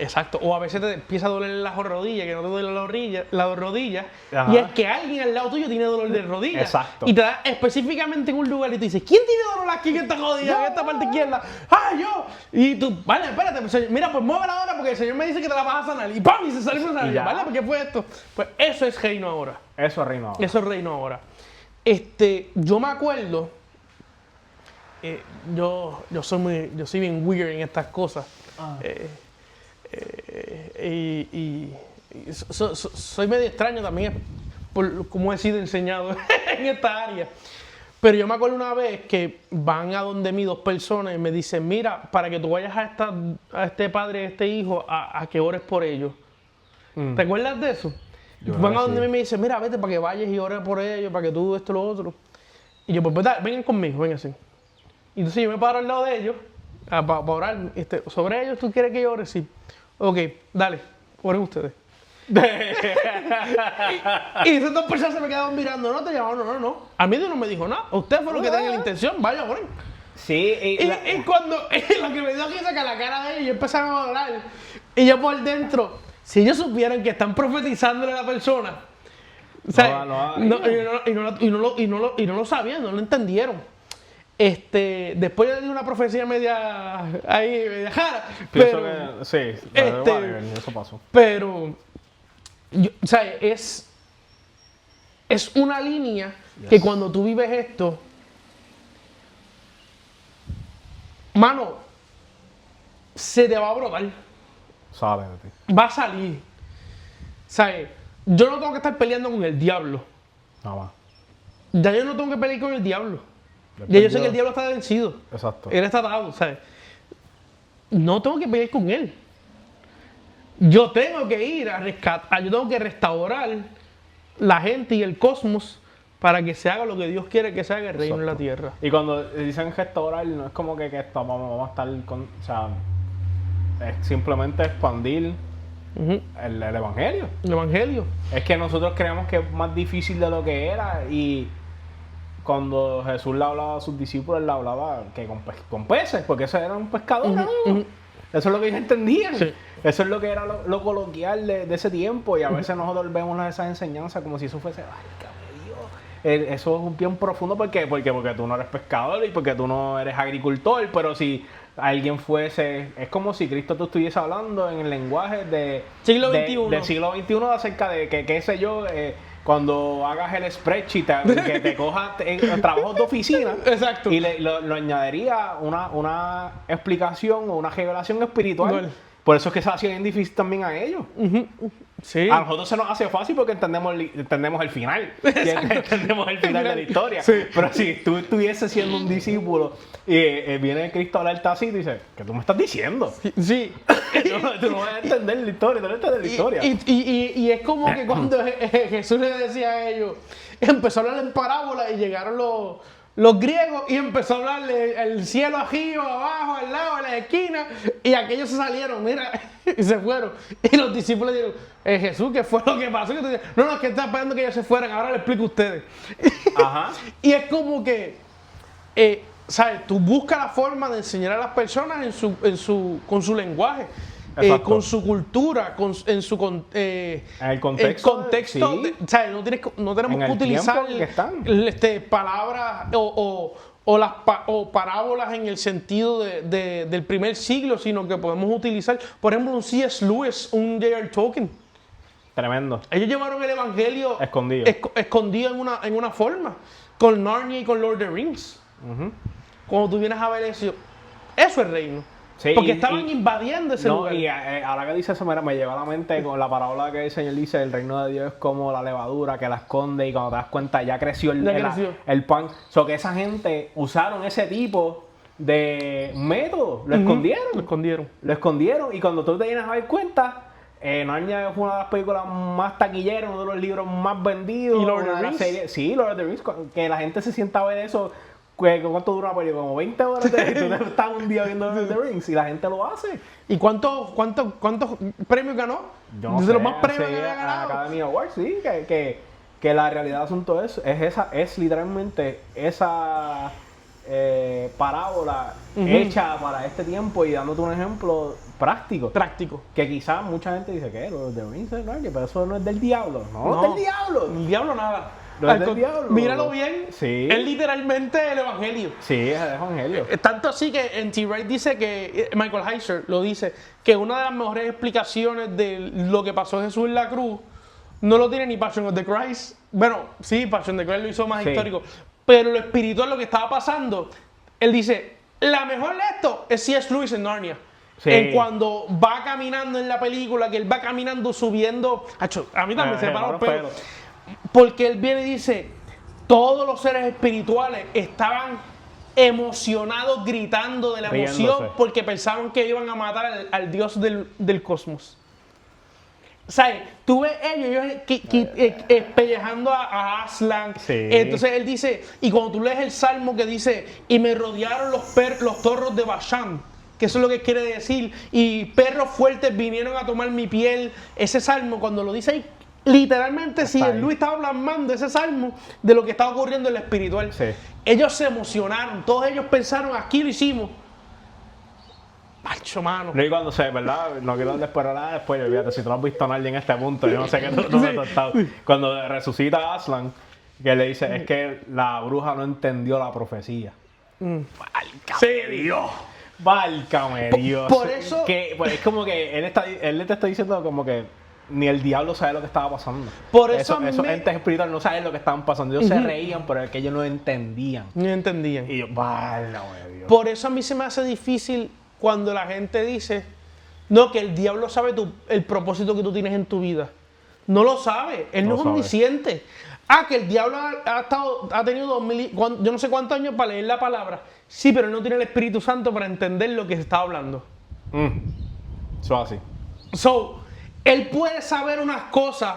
Speaker 1: Exacto. O a veces te empieza a doler las rodillas, que no te duele la rodilla. Ajá. Y es que alguien al lado tuyo tiene dolor de rodilla.
Speaker 2: Exacto.
Speaker 1: Y te da específicamente en un lugar y tú dices, ¿quién tiene dolor aquí en esta rodilla, en esta parte izquierda? ¡Ah, yo! Y tú, vale, espérate, mira, pues muévela ahora porque el Señor me dice que te la vas a sanar. Y ¡pam! Y se sale una sanidad. ¿Vale? ¿Por qué fue esto? Pues eso es reino ahora.
Speaker 2: Eso es reino ahora.
Speaker 1: Eso es reino ahora. Yo me acuerdo, yo soy bien weird en estas cosas. Soy medio extraño también por cómo he sido enseñado en esta área. Pero yo me acuerdo una vez que van a donde mí 2 personas y me dicen, mira, para que tú vayas a este padre, a este hijo, a que ores por ellos. ¿Te acuerdas de eso? Van a donde mí y me dicen, mira, vete para que vayas y ores por ellos, para que tú esto, lo otro. Y yo, pues vengan conmigo, vengan así. Y entonces yo me paro al lado de ellos, para orar. Sobre ellos, ¿tú quieres que yo ore? Sí. Ok, dale, oren ustedes. Y esas 2 personas se me quedaban mirando, no te llamaron, no. A mí Dios no me dijo nada. Usted fue lo que tenía la intención, vaya, oren.
Speaker 2: Sí,
Speaker 1: Y cuando lo que me dio aquí saca la cara de ellos, yo empezaron a orar. Y yo por dentro, si ellos supieran que están profetizándole a la persona, o sea, y no lo sabían, no lo entendieron. Después yo di una profecía media ahí, media jara.
Speaker 2: Pienso que sí, eso pasó.
Speaker 1: Pero, o sea, es una línea que cuando tú vives esto, mano, se te va a brotar.
Speaker 2: Sale de ti.
Speaker 1: Va a salir. ¿Sabes? Yo no tengo que estar peleando con el diablo.
Speaker 2: Nada más.
Speaker 1: Ya yo no tengo que pelear con el diablo. Ya yo sé que el diablo está vencido.
Speaker 2: Exacto.
Speaker 1: Él está dado, ¿sabes? No tengo que pelear con él. Yo tengo que ir a rescatar, yo tengo que restaurar la gente y el cosmos para que se haga lo que Dios quiere que se haga el reino en la tierra.
Speaker 2: Y cuando dicen restaurar, no es como que vamos a estar con... O sea, es simplemente expandir el evangelio.
Speaker 1: El evangelio.
Speaker 2: Es que nosotros creemos que es más difícil de lo que era y cuando Jesús le hablaba a sus discípulos, él le hablaba que con peces, porque eso era un pescador. Eso es lo que ellos entendían. Sí. Eso es lo que era lo coloquial de ese tiempo y a veces nosotros vemos esas enseñanzas como si eso fuese, ay, Dios. Eso es un bien profundo porque tú no eres pescador y porque tú no eres agricultor, pero si alguien fuese, es como si Cristo tú estuviese hablando en el lenguaje del siglo XXI acerca de que, qué sé yo, cuando hagas el spreadsheet, que te cojas trabajos de oficina.
Speaker 1: Exacto.
Speaker 2: Y lo añadiría una explicación o una revelación espiritual. Bueno. Por eso es que se hace bien difícil también a ellos.
Speaker 1: Sí.
Speaker 2: A nosotros se nos hace fácil porque entendemos el final. Entendemos el final de la historia. Sí. Pero si tú estuvieses siendo un discípulo y viene Cristo a hablarte así y dice, ¿qué tú me estás diciendo?
Speaker 1: Sí.
Speaker 2: Tú no vas a entender la historia, tú no entiendes la historia.
Speaker 1: Y es como que cuando Jesús le decía a ellos, empezó a hablar en parábola y llegaron los griegos y empezó a hablarle el cielo arriba, abajo, al lado, en la esquina, y aquellos se salieron, mira, y se fueron. Y los discípulos dijeron, Jesús, ¿qué fue lo que pasó? No, es que está esperando que ellos se fueran, ahora le explico a ustedes. Ajá. Y es como que, ¿sabes? Tú buscas la forma de enseñar a las personas con su lenguaje. Con su cultura, en el contexto, sí. ¿Sabes? No tenemos que utilizar palabras o parábolas en el sentido del primer siglo, sino que podemos utilizar, por ejemplo, un C.S. Lewis, un J.R. Tolkien.
Speaker 2: Tremendo.
Speaker 1: Ellos llevaron el evangelio
Speaker 2: escondido
Speaker 1: en una forma, con Narnia y con Lord of the Rings. Cuando tú vienes a ver eso es reino. Sí, porque estaban invadiendo ese lugar.
Speaker 2: Y ahora que dice eso, me lleva a la mente con la parábola que el Señor dice, el reino de Dios es como la levadura que la esconde y cuando te das cuenta ya creció el pan. So que esa gente usaron ese tipo de método, lo escondieron y cuando tú te vienes a dar cuenta, Narnia es una de las películas más taquilleras, uno de los libros más vendidos.
Speaker 1: ¿Y Lord of the Rings?
Speaker 2: Sí, Lord of the Rings, que la gente se sienta a ver eso. ¿Cuánto dura una película? Como 20 horas y tú estás un día viendo The Rings y la gente lo hace.
Speaker 1: ¿Y cuántos premios ganó?
Speaker 2: Yo no
Speaker 1: sé,
Speaker 2: de
Speaker 1: los más premios que había ganado.
Speaker 2: Academy Awards, sí, que la realidad del asunto es literalmente esa parábola hecha para este tiempo y dándote un ejemplo práctico. Que quizás mucha gente dice, ¿qué? Los The Rings es Narnia, pero eso no es del diablo. No es del diablo.
Speaker 1: El diablo nada.
Speaker 2: No es del diablo.
Speaker 1: Míralo bien,
Speaker 2: sí.
Speaker 1: Es literalmente el evangelio.
Speaker 2: Sí, es el evangelio.
Speaker 1: Tanto así que en T-Wright dice que, Michael Heiser lo dice, que una de las mejores explicaciones de lo que pasó Jesús en la cruz no lo tiene ni Passion of the Christ. Bueno, sí, Passion of the Christ lo hizo más histórico, pero lo espiritual, lo que estaba pasando, él dice, la mejor de esto es C.S. Lewis en Narnia. Sí. En cuando va caminando en la película, que él va caminando subiendo, a mí también se me paró los pelos. Porque él viene y dice, todos los seres espirituales estaban emocionados, gritando de la emoción,
Speaker 2: Riéndose.
Speaker 1: porque pensaban que iban a matar al Dios del cosmos. ¿Sabes? Tú ves ellos pellejando a Aslan.
Speaker 2: Sí.
Speaker 1: Entonces él dice, y cuando tú lees el salmo que dice, y me rodearon los torros de Bashán, que eso es lo que quiere decir, y perros fuertes vinieron a tomar mi piel. Ese salmo, cuando lo dice ahí, literalmente, si
Speaker 2: ahí.
Speaker 1: Luis estaba plasmando ese salmo de lo que estaba ocurriendo en lo espiritual.
Speaker 2: Sí.
Speaker 1: Ellos se emocionaron, todos ellos pensaron, aquí lo hicimos. Macho, mano.
Speaker 2: No, y cuando ¿verdad? No quiero después nada después, olvídate, si tú no has visto a nadie en este punto, yo no sé qué dónde tú has estado. Cuando resucita a Aslan, que le dice, es que la bruja no entendió la profecía. ¡Válgame Dios! ¡Válgame Dios!
Speaker 1: Por eso...
Speaker 2: Pues es como que él te está diciendo como que ni el diablo sabe lo que estaba pasando.
Speaker 1: Por eso
Speaker 2: Esos entes espirituales no saben lo que estaban pasando. Ellos se reían, pero es que ellos no entendían.
Speaker 1: No entendían.
Speaker 2: Y yo, válgame Dios.
Speaker 1: Por eso a mí se me hace difícil cuando la gente dice, no, que el diablo sabe el propósito que tú tienes en tu vida. No lo sabe, él no es
Speaker 2: sabe.
Speaker 1: omnisciente. Que el diablo ha tenido 2000, yo no sé cuántos años para leer la palabra. Sí, pero él no tiene el Espíritu Santo para entender lo que se está hablando.
Speaker 2: Eso así.
Speaker 1: So, él puede saber unas cosas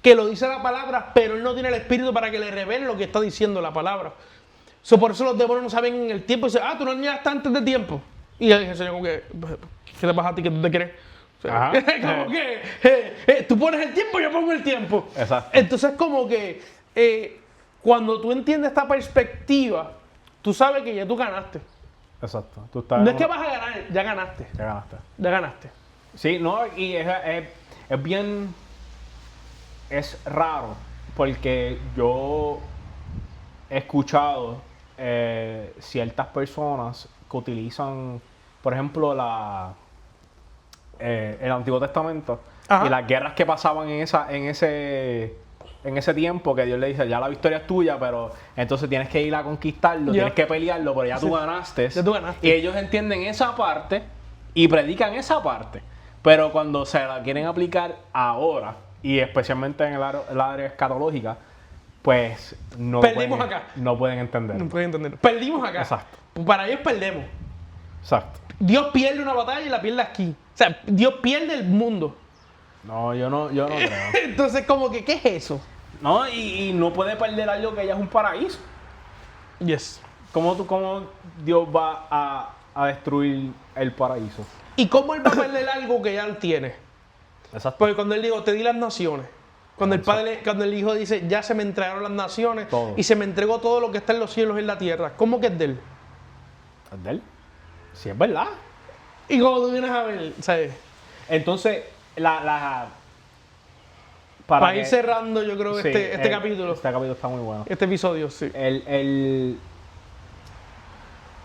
Speaker 1: que lo dice la palabra, pero él no tiene el Espíritu para que le revele lo que está diciendo la palabra. So, por eso los demonios no saben en el tiempo. Y dicen, tú no llegaste antes de tiempo. Y él dice, Señor, como que, ¿qué te pasa a ti que tú te crees? O sea, como que tú pones el tiempo, yo pongo el tiempo.
Speaker 2: Exacto.
Speaker 1: Entonces, como que cuando tú entiendes esta perspectiva, tú sabes que ya tú ganaste.
Speaker 2: Exacto. Tú estás
Speaker 1: No es que vas a ganar, ya ganaste.
Speaker 2: Ya ganaste.
Speaker 1: Ya ganaste.
Speaker 2: Sí, no, y es bien... Es raro, porque yo he escuchado ciertas personas que utilizan, por ejemplo, el Antiguo Testamento.
Speaker 1: Ajá.
Speaker 2: Y las guerras que pasaban en ese tiempo, que Dios le dice, ya la victoria es tuya, pero entonces tienes que ir a conquistarlo, tienes que pelearlo, pero ya tú ganaste.
Speaker 1: Ya tú ganaste.
Speaker 2: Y ellos entienden esa parte y predican esa parte. Pero cuando se la quieren aplicar ahora, y especialmente en el área escatológica, pues no pueden entender.
Speaker 1: No pueden entender. Perdimos acá.
Speaker 2: Exacto.
Speaker 1: Para ellos perdemos.
Speaker 2: Exacto.
Speaker 1: Dios pierde una batalla y la pierde aquí. O sea, Dios pierde el mundo.
Speaker 2: No, yo no creo.
Speaker 1: Entonces, como que, ¿qué es eso?
Speaker 2: No, y no puede perder algo que ya es un paraíso.
Speaker 1: Yes.
Speaker 2: ¿Cómo Dios va a destruir el paraíso?
Speaker 1: ¿Y cómo él va a perder algo que ya él tiene?
Speaker 2: Exacto.
Speaker 1: Porque cuando él dijo, te di las naciones. Cuando el hijo dice, ya se me entregaron las naciones
Speaker 2: Todo.
Speaker 1: y se me entregó todo lo que está en los cielos y en la tierra. ¿Cómo que es de él?
Speaker 2: ¿Es de él? Sí, es verdad.
Speaker 1: Y como tú vienes a ver, ¿sabes?
Speaker 2: Entonces,
Speaker 1: Para ir cerrando, yo creo,
Speaker 2: sí,
Speaker 1: este capítulo.
Speaker 2: Este capítulo está muy bueno.
Speaker 1: Este episodio, sí.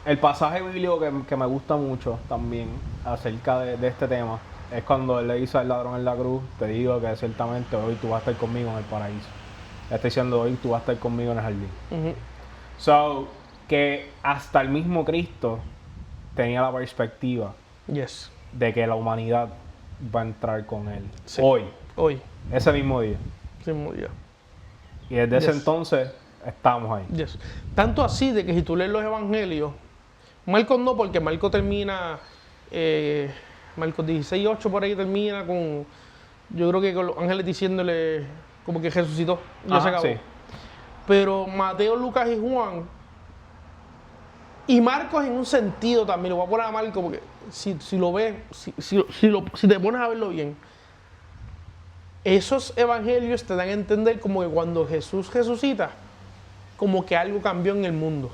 Speaker 2: El pasaje bíblico que me gusta mucho también acerca de este tema es cuando él le dice al ladrón en la cruz, te digo que ciertamente hoy tú vas a estar conmigo en el paraíso. Le está diciendo, hoy tú vas a estar conmigo en el jardín.
Speaker 1: Uh-huh.
Speaker 2: So, que hasta el mismo Cristo tenía la perspectiva
Speaker 1: Yes.
Speaker 2: de que la humanidad va a entrar con él.
Speaker 1: Sí.
Speaker 2: Hoy, ese mismo día.
Speaker 1: Sí, muy bien.
Speaker 2: Y desde ese
Speaker 1: Yes.
Speaker 2: entonces estamos ahí.
Speaker 1: Yes. Tanto así de que si tú lees los evangelios, Marcos no, porque Marcos termina, Marcos 16:8 por ahí termina con, yo creo que con los ángeles diciéndole como que resucitó, ya se acabó.
Speaker 2: Sí.
Speaker 1: Pero Mateo, Lucas y Juan, y Marcos en un sentido también, lo voy a poner a Marcos porque si lo ves, si te pones a verlo bien, esos evangelios te dan a entender como que cuando Jesús resucita, como que algo cambió en el mundo.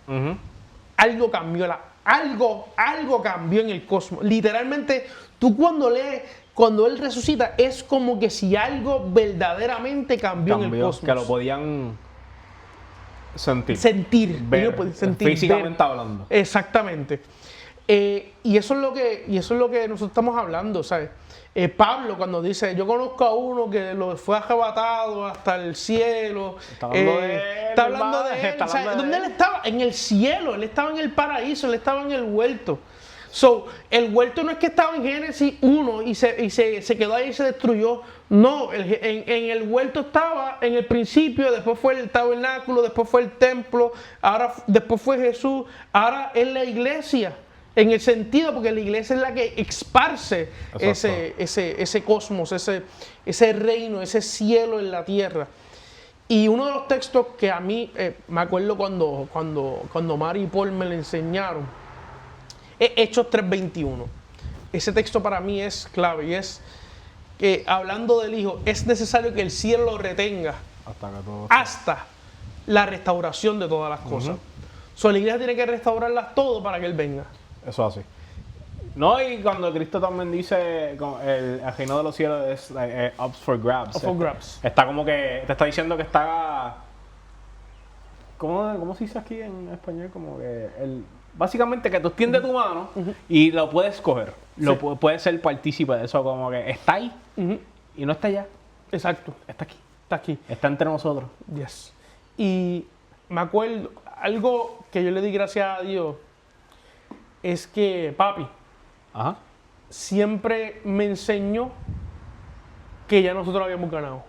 Speaker 2: Uh-huh.
Speaker 1: Algo cambió, algo cambió en el cosmos. Literalmente, tú cuando lees, cuando Él resucita, es como que si algo verdaderamente cambió en el cosmos.
Speaker 2: Que lo podían
Speaker 1: sentir,
Speaker 2: ver,
Speaker 1: sentir,
Speaker 2: físicamente
Speaker 1: ver.
Speaker 2: hablando.
Speaker 1: Exactamente. Y eso es lo que nosotros estamos hablando, ¿sabes? Pablo cuando dice, yo conozco a uno que lo fue arrebatado hasta el cielo.
Speaker 2: Está hablando de él.
Speaker 1: Está hablando de él. ¿Dónde él estaba? En el cielo. Él estaba en el paraíso. Él estaba en el huerto. So, el huerto no es que estaba en Génesis 1 y se quedó ahí y se destruyó. No, en el huerto estaba en el principio, después fue el tabernáculo, después fue el templo, después fue Jesús, ahora es la iglesia. En el sentido, porque la iglesia es la que esparce ese cosmos, ese reino, ese cielo en la tierra. Y uno de los textos que a mí, me acuerdo cuando Mari y Paul me lo enseñaron, es Hechos 3:21. Ese texto para mí es clave y es que, hablando del Hijo, es necesario que el cielo lo retenga hasta la restauración de todas las cosas. So, la iglesia tiene que restaurarlas todo para que Él venga.
Speaker 2: Eso así. No, y cuando Cristo también dice el reino de los cielos es up for grabs.
Speaker 1: Up for grabs.
Speaker 2: Está como que te está diciendo que está... ¿Cómo se dice aquí en español? Como que básicamente que tú extiendes tu mano y lo puedes coger. Sí. Puedes ser partícipe de eso, como que está ahí y no está allá.
Speaker 1: Exacto.
Speaker 2: Está aquí.
Speaker 1: Está aquí.
Speaker 2: Está entre nosotros.
Speaker 1: Yes. Y me acuerdo, algo que yo le di gracias a Dios es que papi siempre me enseñó que ya nosotros habíamos ganado.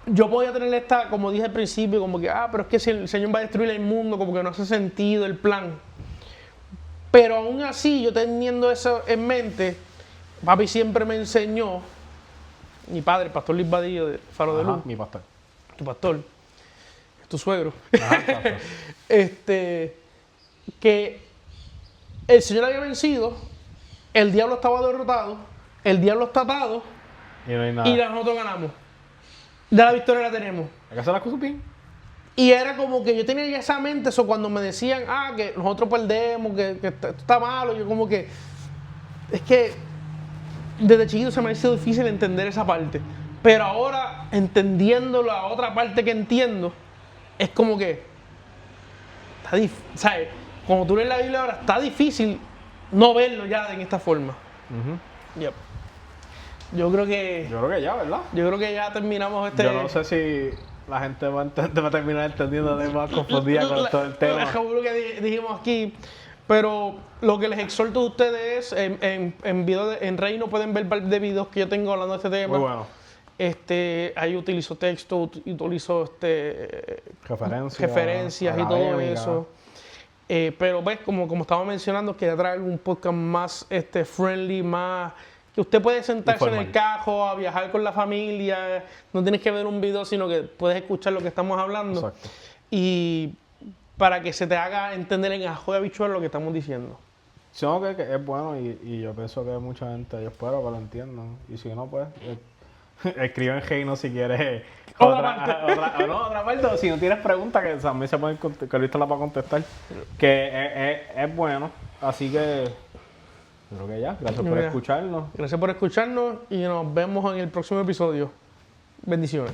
Speaker 1: Yo podía tener esta, como dije al principio, como que, pero es que si el Señor va a destruir el mundo, como que no hace sentido el plan. Pero aún así, yo teniendo eso en mente, papi siempre me enseñó, mi padre, el pastor Luis Badillo de Faro de Luz.
Speaker 2: Mi pastor.
Speaker 1: Tu pastor, tu suegro.
Speaker 2: Pastor.
Speaker 1: Que el Señor había vencido, el diablo estaba derrotado, el diablo está atado
Speaker 2: y no hay nada.
Speaker 1: Y nosotros ganamos. Ya la victoria la tenemos.
Speaker 2: Hay que hacer las cosas bien.
Speaker 1: Y era como que yo tenía ya esa mente, eso cuando me decían, que nosotros perdemos, que esto está malo, yo como que, es que desde chiquito se me ha sido difícil entender esa parte. Pero ahora, entendiendo la otra parte que entiendo, es como que, está difícil, ¿sabes? Como tú lees la Biblia ahora, está difícil no verlo ya en esta forma. Yep. Yo creo que
Speaker 2: ya, ¿verdad?
Speaker 1: Yo creo que ya terminamos
Speaker 2: Yo no sé si la gente va a terminar entendiendo de más confundida con todo el tema.
Speaker 1: Lo que dijimos aquí. Pero lo que les exhorto a ustedes es, en Reino pueden ver un par de videos que yo tengo hablando de este tema.
Speaker 2: Muy bueno.
Speaker 1: Ahí utilizo texto, utilizo referencias y todo eso. Pero ves, como estaba mencionando, quería traer un podcast más friendly, más que usted puede sentarse en el carro a viajar con la familia, no tienes que ver un video, sino que puedes escuchar lo que estamos hablando.
Speaker 2: Exacto.
Speaker 1: Y para que se te haga entender en ajo de habichuela lo que estamos diciendo.
Speaker 2: Sí, no, que es bueno y yo pienso que mucha gente, yo espero que lo entiendan. Y si no, pues escribe en Heino si quieres otra parte. O si no tienes preguntas, que también se pueden que Luis te la va a contestar. Que es bueno. Así que creo que ya. Gracias por escucharnos.
Speaker 1: Gracias por escucharnos y nos vemos en el próximo episodio. Bendiciones.